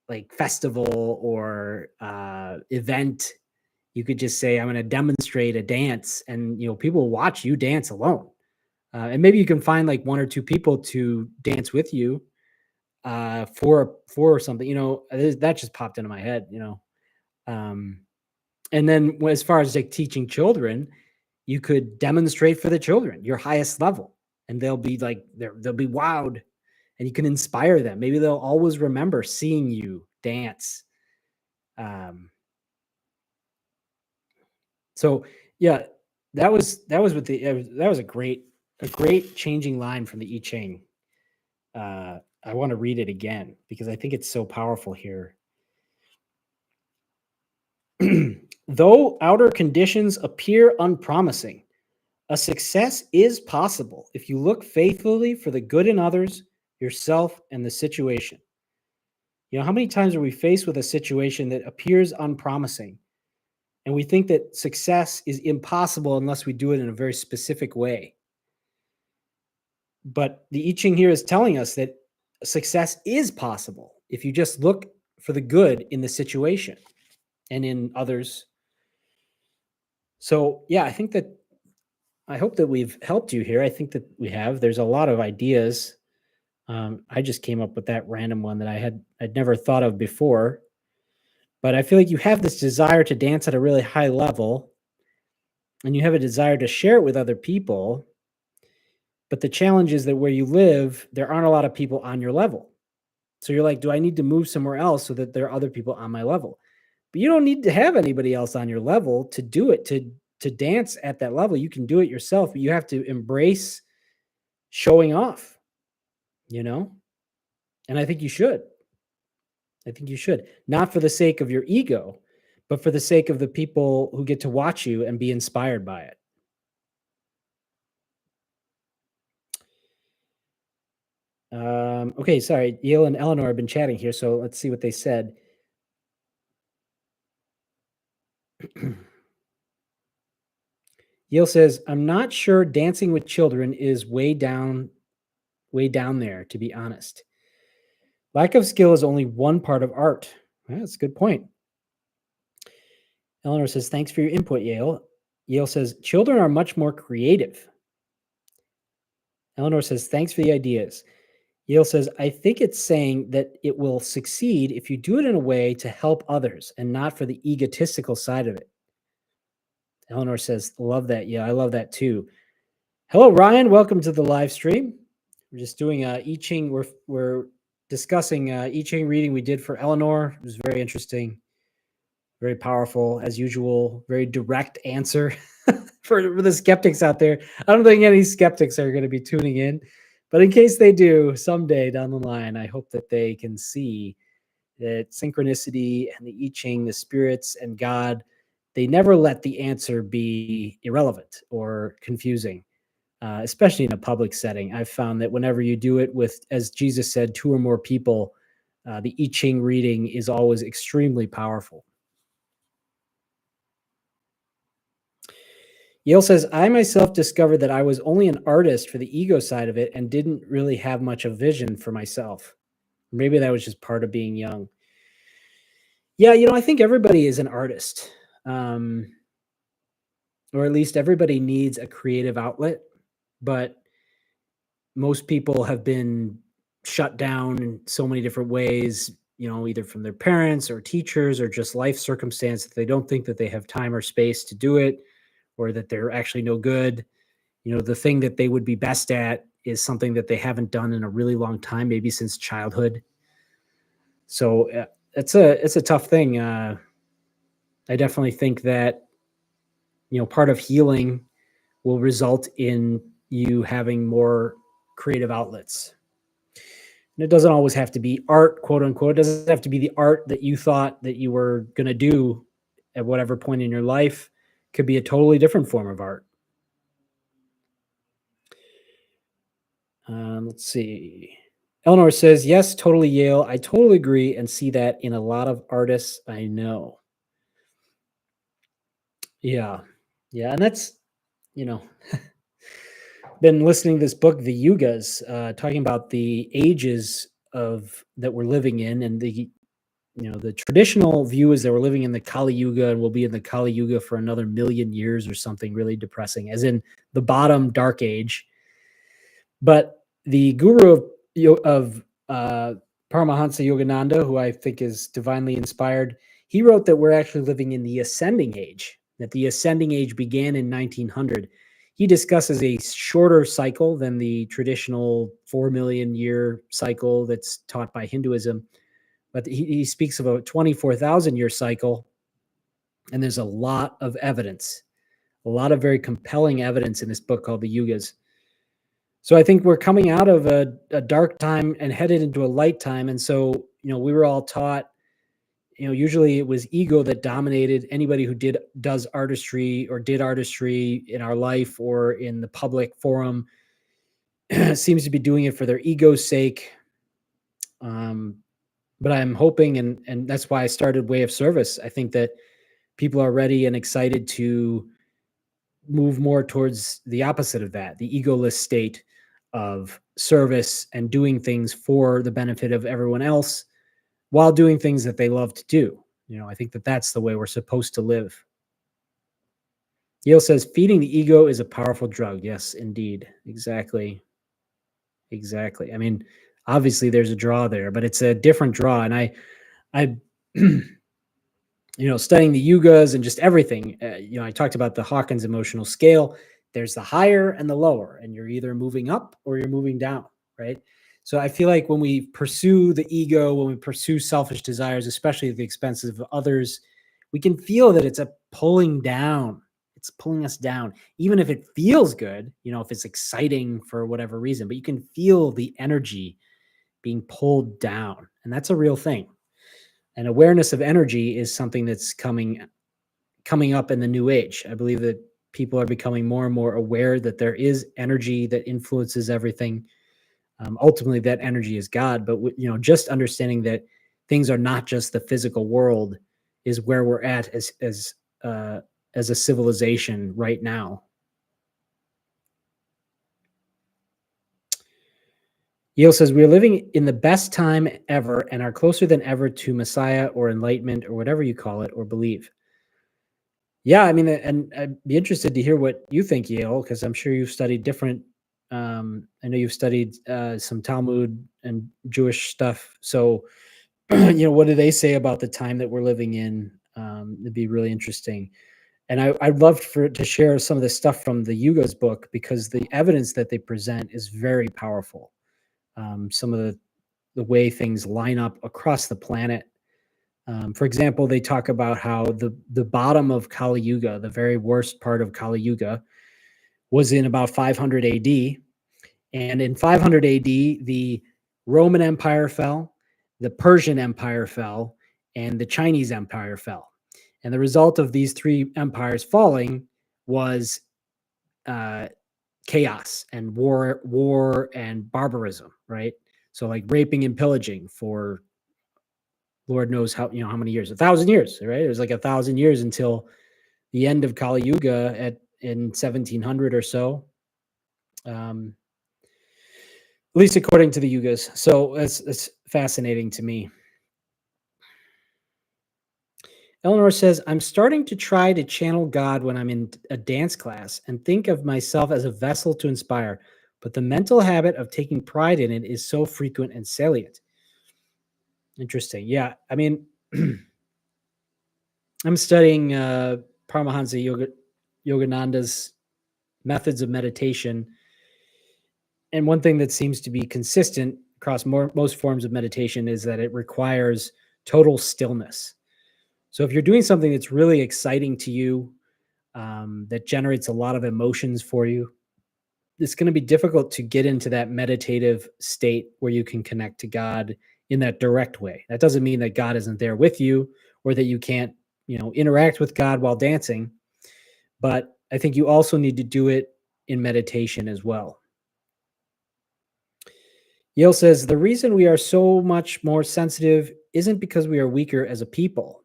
like festival or event. You could just say, I'm going to demonstrate a dance, and people watch you dance alone. And maybe you can find like one or two people to dance with you for something. That just popped into my head. Um, and then as far as like teaching children, you could demonstrate for the children your highest level, and they'll be like they'll be wowed, and you can inspire them. Maybe they'll always remember seeing you dance. Um, so yeah, that was with that was a great changing line from the I Ching. I want to read it again because I think it's so powerful here. Though outer conditions appear unpromising, a success is possible if you look faithfully for the good in others, yourself, and the situation. How many times are we faced with a situation that appears unpromising, and we think that success is impossible unless we do it in a very specific way? But the I Ching here is telling us that success is possible if you just look for the good in the situation and in others. So, yeah, I hope that we've helped you here. I think that we have. There's a lot of ideas. I just came up with that random one that I'd never thought of before. But I feel like you have this desire to dance at a really high level, and you have a desire to share it with other people. But the challenge is that where you live, there aren't a lot of people on your level. So you're like, do I need to move somewhere else so that there are other people on my level? But you don't need to have anybody else on your level to do it, to dance at that level. You can do it yourself, but you have to embrace showing off, you know? And I think you should. I think you should. Not for the sake of your ego, but for the sake of the people who get to watch you and be inspired by it. Okay, sorry. Yale and Eleanor have been chatting here, so let's see what they said. Yale says, I'm not sure dancing with children is way down there, to be honest. Lack of skill is only one part of art. Well, that's a good point. Eleanor says, thanks for your input, Yale. Yale says, children are much more creative. Eleanor says, thanks for the ideas. Yale says, I think it's saying that it will succeed if you do it in a way to help others and not for the egotistical side of it. Eleanor says, love that. Yeah, I love that too. Hello, Ryan. Welcome to the live stream. We're just doing I Ching. We're discussing I Ching reading we did for Eleanor. It was very interesting, very powerful as usual. Very direct answer for the skeptics out there. I don't think any skeptics are going to be tuning in, but in case they do someday down the line, I hope that they can see that synchronicity and the I Ching, the spirits and God, they never let the answer be irrelevant or confusing. Especially in a public setting. I've found that whenever you do it with, as Jesus said, two or more people, the I Ching reading is always extremely powerful. Yale says, I myself discovered that I was only an artist for the ego side of it and didn't really have much of vision for myself. Maybe that was just part of being young. Yeah, I think everybody is an artist. Or at least everybody needs a creative outlet, but most people have been shut down in so many different ways, either from their parents or teachers or just life circumstance that they don't think that they have time or space to do it, or that they're actually no good. The thing that they would be best at is something that they haven't done in a really long time, maybe since childhood. So it's a tough thing. I definitely think that, part of healing will result in you having more creative outlets. And it doesn't always have to be art, quote unquote. It doesn't have to be the art that you thought that you were going to do at whatever point in your life. It could be a totally different form of art. Let's see. Eleanor says, yes, totally, Yale. I totally agree and see that in a lot of artists I know. Yeah. Yeah. And that's, you know, been listening to this book, The Yugas, talking about the ages of that we're living in, and the traditional view is that we're living in the Kali Yuga and we'll be in the Kali Yuga for another million years or something really depressing, as in the bottom dark age. But the guru of Paramahansa Yogananda, who I think is divinely inspired, he wrote that we're actually living in the ascending age, that the ascending age began in 1900. He discusses a shorter cycle than the traditional 4 million year cycle that's taught by Hinduism, but he speaks of a 24,000 year cycle. And there's a lot of evidence, a lot of very compelling evidence in this book called The Yugas. So I think we're coming out of a dark time and headed into a light time. And so, we were all taught, usually it was ego that dominated anybody who does artistry or did artistry in our life or in the public forum seems to be doing it for their ego's sake. But I'm hoping, and that's why I started Way of Service. I think that people are ready and excited to move more towards the opposite of that, the egoless state of service and doing things for the benefit of everyone else while doing things that they love to do. I think that that's the way we're supposed to live. Yale says feeding the ego is a powerful drug. Yes, indeed. Exactly. Exactly. I mean, obviously there's a draw there, but it's a different draw. And I studying the yugas and just everything. I talked about the Hawkins emotional scale. There's the higher and the lower, and you're either moving up or you're moving down, right? So I feel like when we pursue the ego, when we pursue selfish desires, especially at the expense of others, we can feel that it's a pulling down. It's pulling us down, even if it feels good, if it's exciting for whatever reason, but you can feel the energy being pulled down. And that's a real thing. And awareness of energy is something that's coming up in the new age. I believe that people are becoming more and more aware that there is energy that influences everything. Ultimately, that energy is God. But just understanding that things are not just the physical world is where we're at as a civilization right now. Yale says, we are living in the best time ever and are closer than ever to Messiah or enlightenment or whatever you call it or believe. Yeah, I mean, and I'd be interested to hear what you think, Yale, because I'm sure you've studied different. I know you've studied some Talmud and Jewish stuff. So, what do they say about the time that we're living in? It'd be really interesting. And I'd love to share some of the stuff from the Yuga's book because the evidence that they present is very powerful. Some of the way things line up across the planet. For example, they talk about how the bottom of Kali Yuga, the very worst part of Kali Yuga, was in about 500 AD. And in 500 AD, the Roman Empire fell, the Persian Empire fell, and the Chinese Empire fell. And the result of these three empires falling was chaos and war and barbarism, right? So like raping and pillaging for Lord knows how many years, 1,000 years, right? It was like 1,000 years until the end of Kali Yuga in 1700 or so. At least according to the Yugas. So it's fascinating to me. Eleanor says, I'm starting to try to channel God when I'm in a dance class and think of myself as a vessel to inspire, but the mental habit of taking pride in it is so frequent and salient. Interesting. Yeah. I mean, I'm studying Paramahansa Yogananda's methods of meditation. And one thing that seems to be consistent across most forms of meditation is that it requires total stillness. So if you're doing something that's really exciting to you, that generates a lot of emotions for you, it's going to be difficult to get into that meditative state where you can connect to God in that direct way. That doesn't mean that God isn't there with you or that you can't, interact with God while dancing. But I think you also need to do it in meditation as well. Yale says, the reason we are so much more sensitive isn't because we are weaker as a people.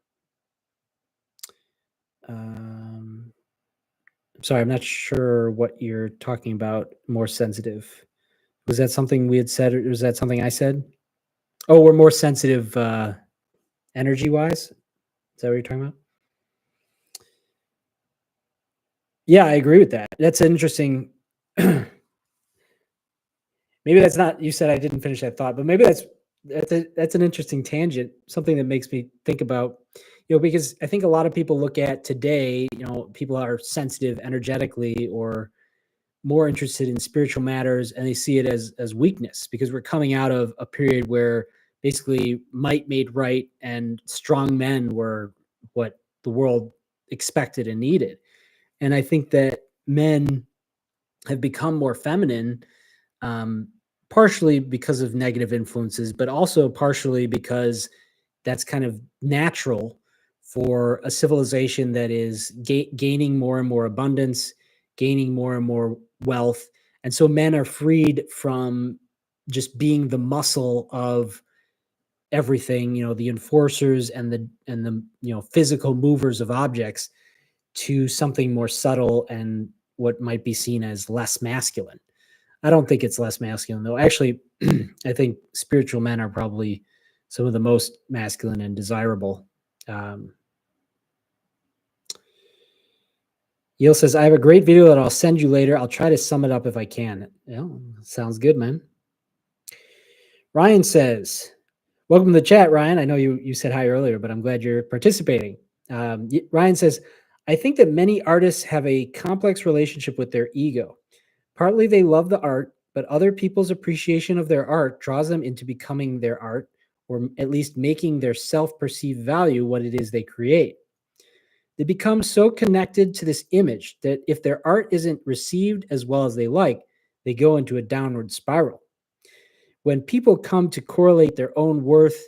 I'm sorry, I'm not sure what you're talking about. More sensitive. Was that something we had said, or was that something I said? Oh, we're more sensitive energy wise. Is that what you're talking about? Yeah, I agree with that. That's interesting. Maybe that's not. You said I didn't finish that thought, but maybe that's an interesting tangent. Something that makes me think about, because I think a lot of people look at today. People are sensitive energetically, or more interested in spiritual matters, and they see it as weakness, because we're coming out of a period where basically might made right and strong men were what the world expected and needed. And I think that men have become more feminine, um, partially because of negative influences, but also partially because that's kind of natural for a civilization that is gaining more and more abundance, gaining more and more wealth. And so men are freed from just being the muscle of everything, the enforcers and the physical movers of objects, to something more subtle and what might be seen as less masculine. I don't think it's less masculine, though. Actually, I think spiritual men are probably some of the most masculine and desirable. Yale says, I have a great video that I'll send you later. I'll try to sum it up if I can. Yeah, sounds good, man. Ryan says, welcome to the chat, Ryan. I know you said hi earlier, but I'm glad you're participating. Ryan says, I think that many artists have a complex relationship with their ego. Partly they love the art, but other people's appreciation of their art draws them into becoming their art, or at least making their self-perceived value what it is they create. They become so connected to this image that if their art isn't received as well as they like, they go into a downward spiral. When people come to correlate their own worth,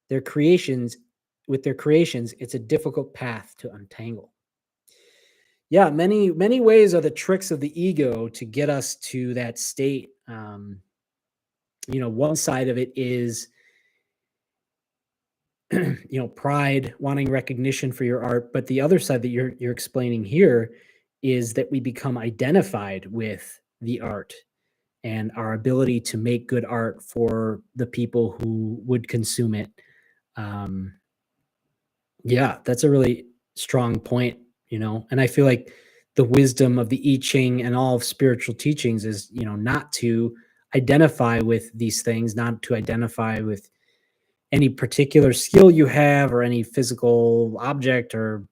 their creations with their creations, it's a difficult path to untangle. Yeah, many ways are the tricks of the ego to get us to that state. One side of it is pride, wanting recognition for your art, but the other side that you're explaining here is that we become identified with the art and our ability to make good art for the people who would consume it. Yeah, that's a really strong point, and I feel like the wisdom of the I Ching and all of spiritual teachings is, not to identify with these things, not to identify with any particular skill you have or any physical object, or,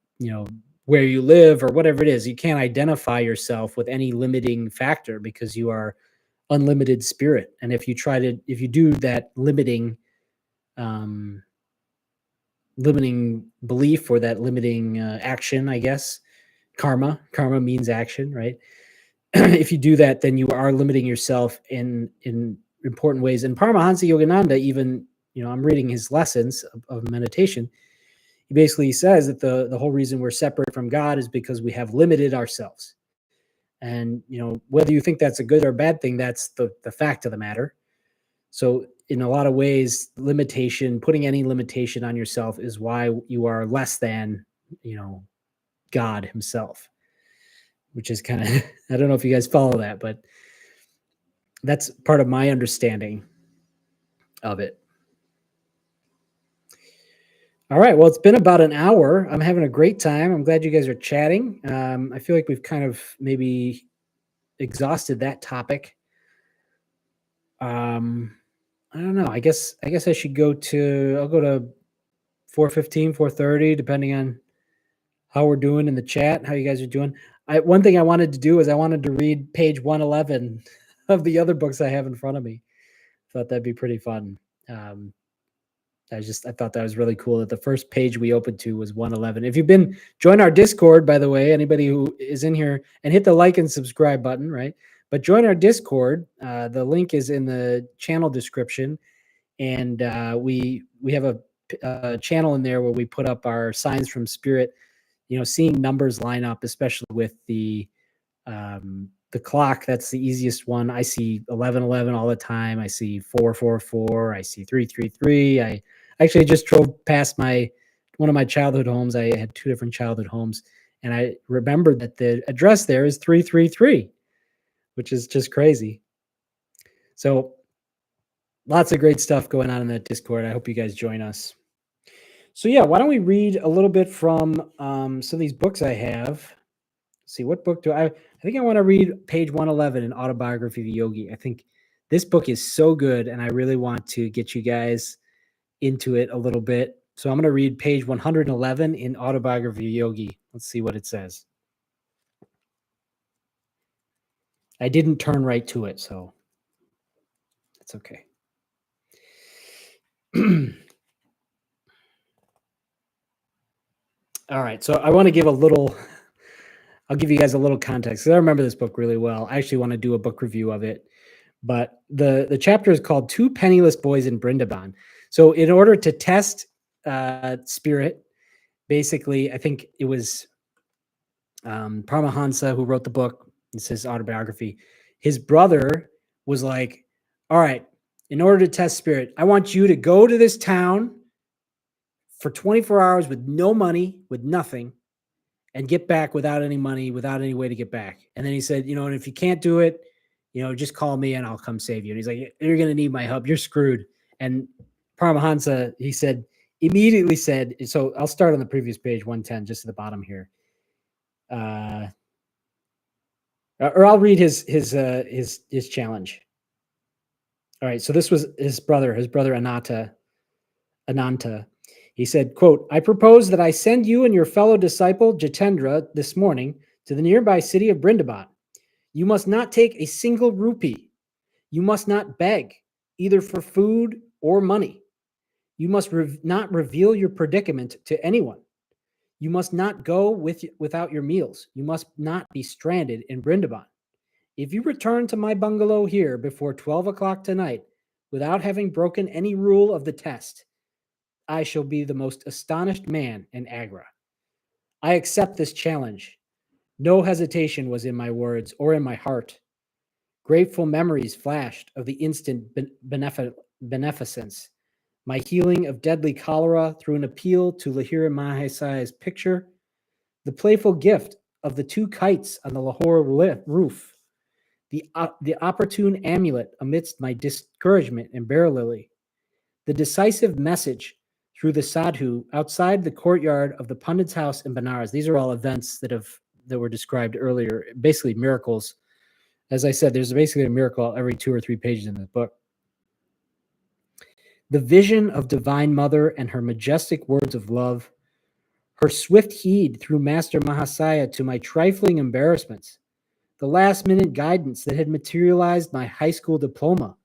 where you live or whatever it is. You can't identify yourself with any limiting factor, because you are unlimited spirit. And if you do that limiting belief, or that limiting action, I guess, karma means action, right? If you do that, then you are limiting yourself in important ways. And Paramahansa Yogananda, even, I'm reading his lessons of meditation. He basically says that the whole reason we're separate from God is because we have limited ourselves. And, whether you think that's a good or bad thing, that's the fact of the matter. So in a lot of ways, putting any limitation on yourself is why you are less than, God himself, which is kind of, I don't know if you guys follow that, but that's part of my understanding of it. All right. Well, it's been about an hour. I'm having a great time. I'm glad you guys are chatting. I feel like we've kind of maybe exhausted that topic. I don't know. I guess I should I'll go to 4:15, 4:30, depending on how we're doing in the chat, how you guys are doing. One thing I wanted to do is I wanted to read page 111 of the other books I have in front of me. Thought that'd be pretty fun. I thought that was really cool that the first page we opened to was 111. If you've join our Discord, by the way, anybody who is in here, and hit the like and subscribe button, right? But join our Discord. The link is in the channel description. And we have a channel in there where we put up our signs from spirit, seeing numbers line up, especially with the clock. That's the easiest one. I see 1111 all the time. I see 444. I see 333. I actually just drove past one of my childhood homes. I had two different childhood homes, And I remembered that the address there is 333, which is just crazy. So lots of great stuff going on in that Discord. I hope you guys join us. So yeah, why don't we read a little bit from some of these books I have. Let's see, what book do I think I want to read page 111 in Autobiography of Yogi. I think this book is so good, and I really want to get you guys into it a little bit. So I'm going to read page 111 in Autobiography of Yogi. Let's see what it says. I didn't turn right to it, so it's okay. All right, so I want to give I'll give you guys a little context. I remember this book really well. I actually want to do a book review of it. But the chapter is called Two Penniless Boys in Brindaban. So in order to test spirit, basically, I think it was Paramahansa who wrote the book. It's his autobiography. His brother was like, all right, in order to test spirit, I want you to go to this town for 24 hours with no money, with nothing, and get back without any money, without any way to get back. And then he said, and if you can't do it, just call me and I'll come save you. And he's like, you're going to need my help. You're screwed. And Paramahansa, he said, immediately said, so I'll start on the previous page, 110, just at the bottom here. Or I'll read his challenge. All right. So this was his brother Ananta. He said, quote, I propose that I send you and your fellow disciple Jitendra this morning to the nearby city of Brindaban. You must not take a single rupee. You must not beg, either for food or money. You must not reveal your predicament to anyone. You must not go without your meals. You must not be stranded in Brindaban. If you return to my bungalow here before 12 o'clock tonight without having broken any rule of the test, I shall be the most astonished man in Agra. I accept this challenge. No hesitation was in my words or in my heart. Grateful memories flashed of the instant beneficence, my healing of deadly cholera through an appeal to Lahira Mahasai's picture, the playful gift of the two kites on the Lahore roof, the opportune amulet amidst my discouragement in Baralili, the decisive message through the sadhu outside the courtyard of the Pandit's house in Benares. These are all events that were described earlier, basically miracles. As I said, there's basically a miracle every 2 or 3 pages in this book. The vision of Divine Mother and her majestic words of love, her swift heed through Master Mahasaya to my trifling embarrassments, the last-minute guidance that had materialized my high school diploma,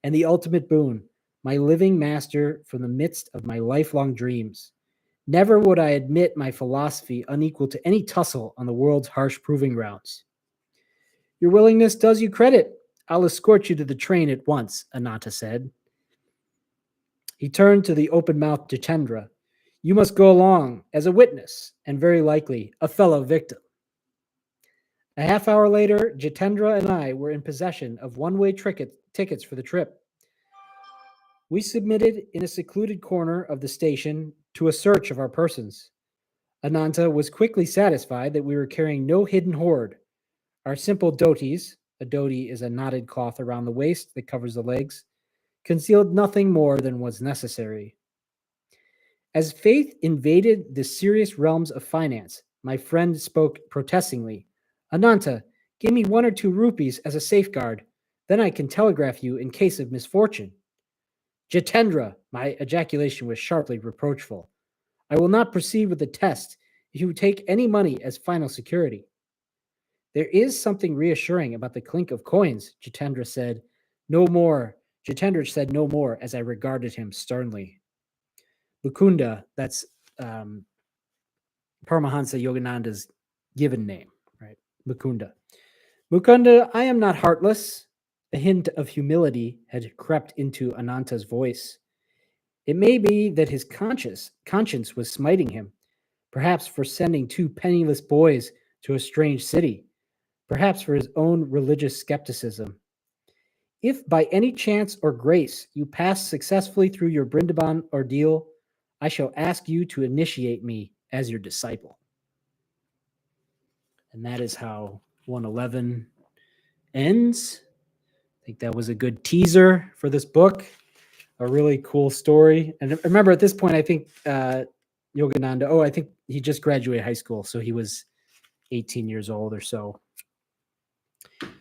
and the ultimate boon, my living master from the midst of my lifelong dreams. Never would I admit my philosophy unequal to any tussle on the world's harsh proving grounds. Your willingness does you credit. I'll escort you to the train at once, Ananta said. He turned to the open-mouthed Jitendra. You must go along as a witness and very likely a fellow victim. A half hour later, Jitendra and I were in possession of one-way tickets for the trip. We submitted in a secluded corner of the station to a search of our persons. Ananta was quickly satisfied that we were carrying no hidden hoard. Our simple dhotis, a dhoti is a knotted cloth around the waist that covers the legs, concealed nothing more than was necessary. As faith invaded the serious realms of finance, my friend spoke protestingly. Ananta, give me 1 or 2 rupees as a safeguard. Then I can telegraph you in case of misfortune. Jitendra, my ejaculation was sharply reproachful. I will not proceed with the test if you take any money as final security. There is something reassuring about the clink of coins, Jitendra said. No more. Jitendra said no more as I regarded him sternly. Mukunda, that's Paramahansa Yogananda's given name, right? Mukunda. Mukunda, I am not heartless. A hint of humility had crept into Ananta's voice. It may be that his conscience was smiting him, perhaps for sending 2 penniless boys to a strange city, perhaps for his own religious skepticism. If by any chance or grace you pass successfully through your Brindaban ordeal, I shall ask you to initiate me as your disciple. And that is how 111 ends. I think that was a good teaser for this book. A really cool story. And remember, at this point, I think Yogananda, I think he just graduated high school. So he was 18 years old or so.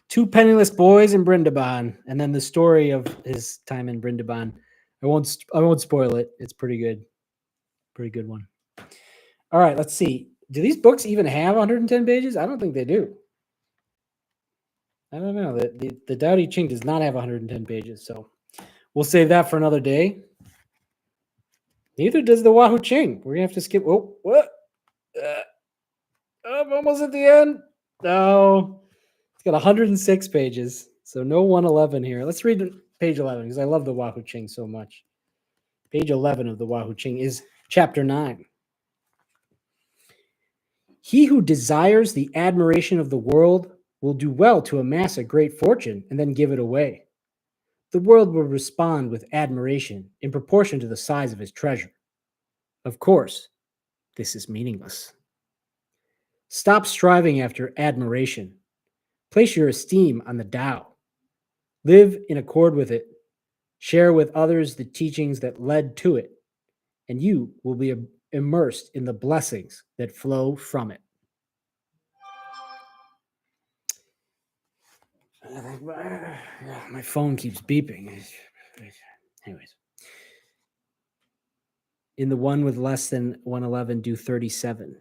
Two penniless boys in Brindaban, and then the story of his time in Brindaban. I won't spoil it. It's pretty good. Pretty good one. All right, let's see. Do these books even have 110 pages? I don't think they do. I don't know. The Tao Te Ching does not have 110 pages, so we'll save that for another day. Neither does the Wahoo Ching. We're gonna have to skip. Oh, what? I'm almost at the end. No, it's got 106 pages, so no 111 here. Let's read page 11 because I love the Wahoo Ching so much. Page 11 of the Wahoo Ching is chapter 9. He who desires the admiration of the world will do well to amass a great fortune and then give it away. The world will respond with admiration in proportion to the size of his treasure. Of course, this is meaningless. Stop striving after admiration. Place your esteem on the Tao. Live in accord with it. Share with others the teachings that led to it, and you will be immersed in the blessings that flow from it. My phone keeps beeping. Anyways. In the one with less than 111, do 37.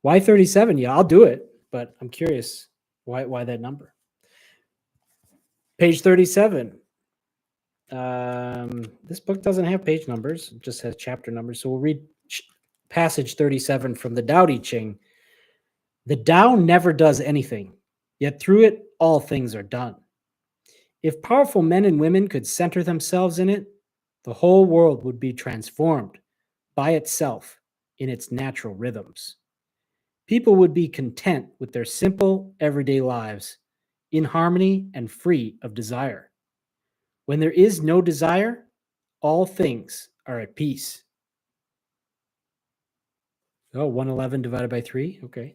Why 37? Yeah, I'll do it, but I'm curious why that number. Page 37. This book doesn't have page numbers, it just has chapter numbers. So we'll read passage 37 from the Tao Te Ching. The Tao never does anything, yet through it all things are done. If powerful men and women could center themselves in it, the whole world would be transformed by itself in its natural rhythms. People would be content with their simple, everyday lives, in harmony and free of desire. When there is no desire, all things are at peace. Oh, 111 divided by 3? Okay.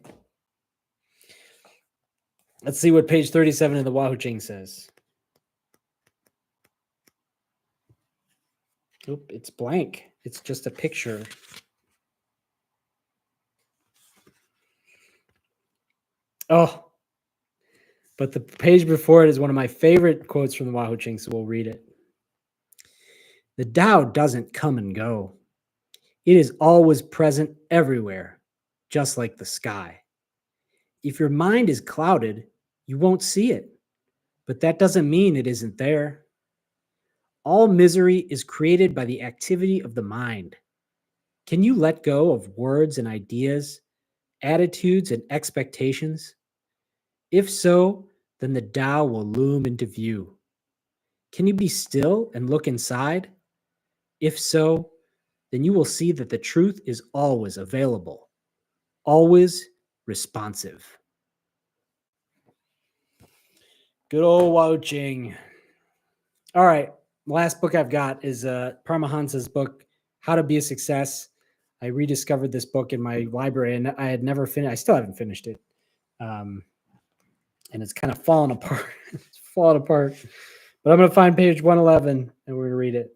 Let's see what page 37 of the Wahoo Ching says. Oop, it's blank. It's just a picture. Oh, but the page before it is one of my favorite quotes from the Wahoo Ching, so we'll read it. The Tao doesn't come and go. It is always present everywhere, just like the sky. If your mind is clouded, you won't see it, but that doesn't mean it isn't there. All misery is created by the activity of the mind. Can you let go of words and ideas, attitudes and expectations? If so, then the Tao will loom into view. Can you be still and look inside? If so, then you will see that the truth is always available, always responsive. Good old Lao Ching. All right, last book I've got is Paramahansa's book, How to Be a Success. I rediscovered this book in my library, and I had never finished. I still haven't finished it, and it's kind of fallen apart. It's fallen apart. But I'm going to find page 111, and we're going to read it.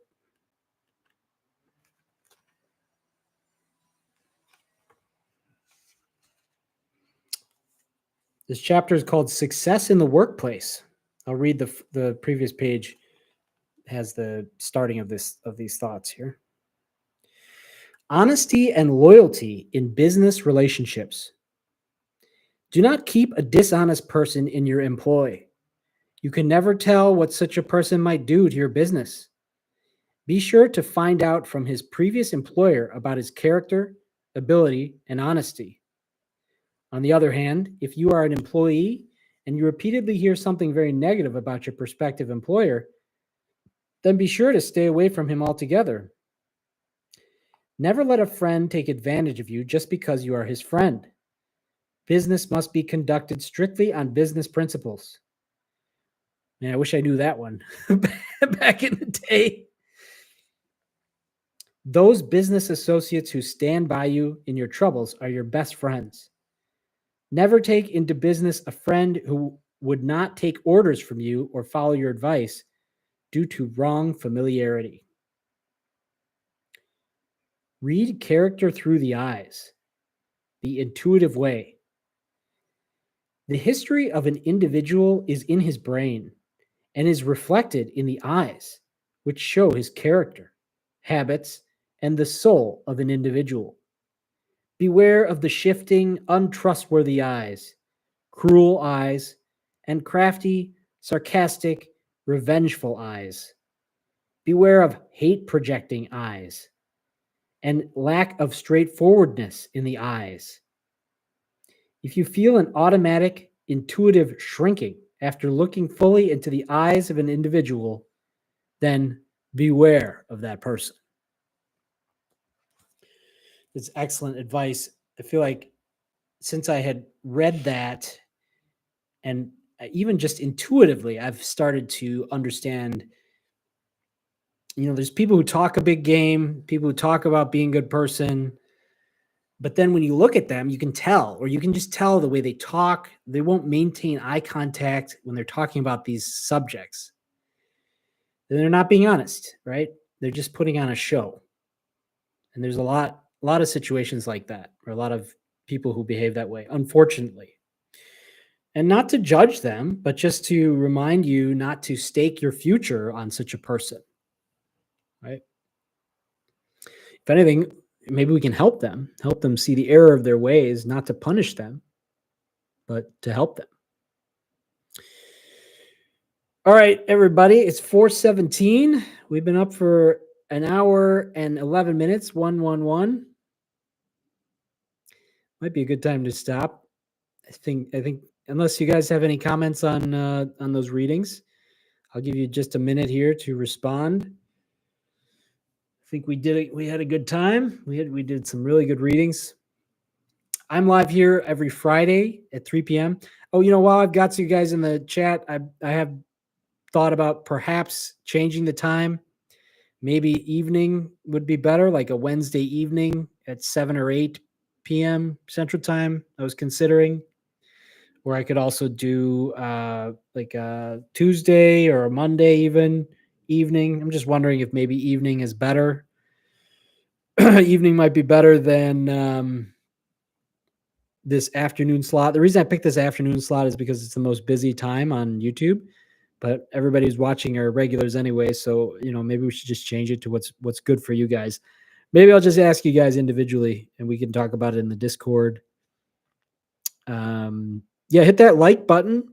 This chapter is called Success in the Workplace. I'll read the previous page. Has the starting of these thoughts here. Honesty and loyalty in business relationships. Do not keep a dishonest person in your employ. You can never tell what such a person might do to your business. Be sure to find out from his previous employer about his character, ability, and honesty. On the other hand, if you are an employee and you repeatedly hear something very negative about your prospective employer, then be sure to stay away from him altogether. Never let a friend take advantage of you just because you are his friend. Business must be conducted strictly on business principles. Man, I wish I knew that one back in the day. Those business associates who stand by you in your troubles are your best friends. Never take into business a friend who would not take orders from you or follow your advice due to wrong familiarity. Read character through the eyes, the intuitive way. The history of an individual is in his brain and is reflected in the eyes, which show his character, habits, and the soul of an individual. Beware of the shifting, untrustworthy eyes, cruel eyes, and crafty, sarcastic, revengeful eyes. Beware of hate projecting eyes and lack of straightforwardness in the eyes. If you feel an automatic, intuitive shrinking after looking fully into the eyes of an individual, then beware of that person. It's excellent advice. I feel like since I had read that, and even just intuitively, I've started to understand, there's people who talk a big game, people who talk about being a good person, but then when you look at them, you can tell, or you can just tell the way they talk. They won't maintain eye contact when they're talking about these subjects. They're not being honest, right? They're just putting on a show. And there's a lot of situations like that, or a lot of people who behave that way, unfortunately. And not to judge them, but just to remind you not to stake your future on such a person, right? If anything, maybe we can help them see the error of their ways, not to punish them, but to help them. All right, everybody, it's 4:17. We've been up for an hour and 11 minutes, 111. Might be a good time to stop. I think unless you guys have any comments on those readings, I'll give you just a minute here to respond. I think we did it. We had a good time. We did some really good readings. I'm live here every Friday at 3 p.m. Oh, while I've got you guys in the chat, I have thought about perhaps changing the time. Maybe evening would be better, like a Wednesday evening at 7 or 8 p.m. Central Time. I was considering, or I could also do like a Tuesday or a Monday evening. I'm just wondering if maybe evening is better. Evening might be better than this afternoon slot. The reason I picked this afternoon slot is because it's the most busy time on YouTube, but everybody who's watching are regulars anyway. So, maybe we should just change it to what's good for you guys. Maybe I'll just ask you guys individually and we can talk about it in the Discord. Yeah, hit that like button.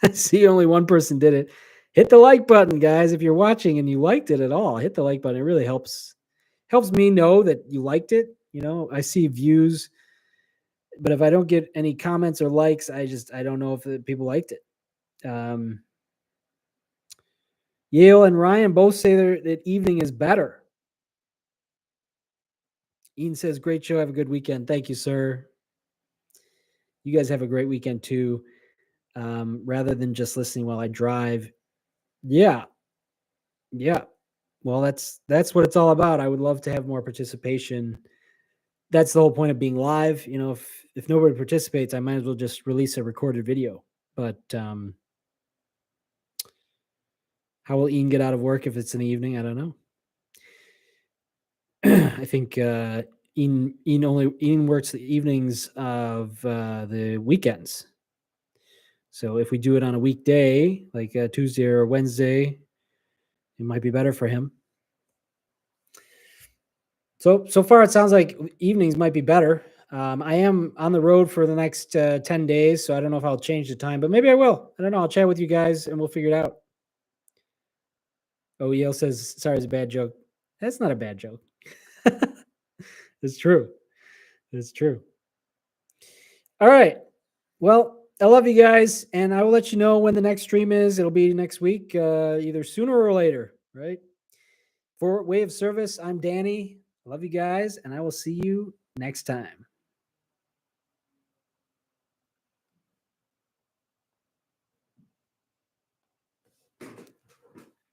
I see only one person did it. Hit the like button, guys. If you're watching and you liked it at all, hit the like button. It really helps me know that you liked it. I see views, but if I don't get any comments or likes, I don't know if the people liked it. Yale and Ryan both say that evening is better. Ian says, great show. Have a good weekend. Thank you, sir. You guys have a great weekend too. Rather than just listening while I drive. Yeah. Well, that's what it's all about. I would love to have more participation. That's the whole point of being live. If nobody participates, I might as well just release a recorded video. But how will Ian get out of work if it's in the evening? I don't know. I think Ian works the evenings of the weekends. So if we do it on a weekday, like Tuesday or Wednesday, it might be better for him. So far, it sounds like evenings might be better. I am on the road for the next 10 days, so I don't know if I'll change the time, but maybe I will. I don't know. I'll chat with you guys and we'll figure it out. Oh, Yale says, sorry, it's a bad joke. That's not a bad joke. It's true. It's true. All right. Well, I love you guys, and I will let you know when the next stream is. It'll be next week, either sooner or later, right? For Way of Service, I'm Danny. I love you guys, and I will see you next time.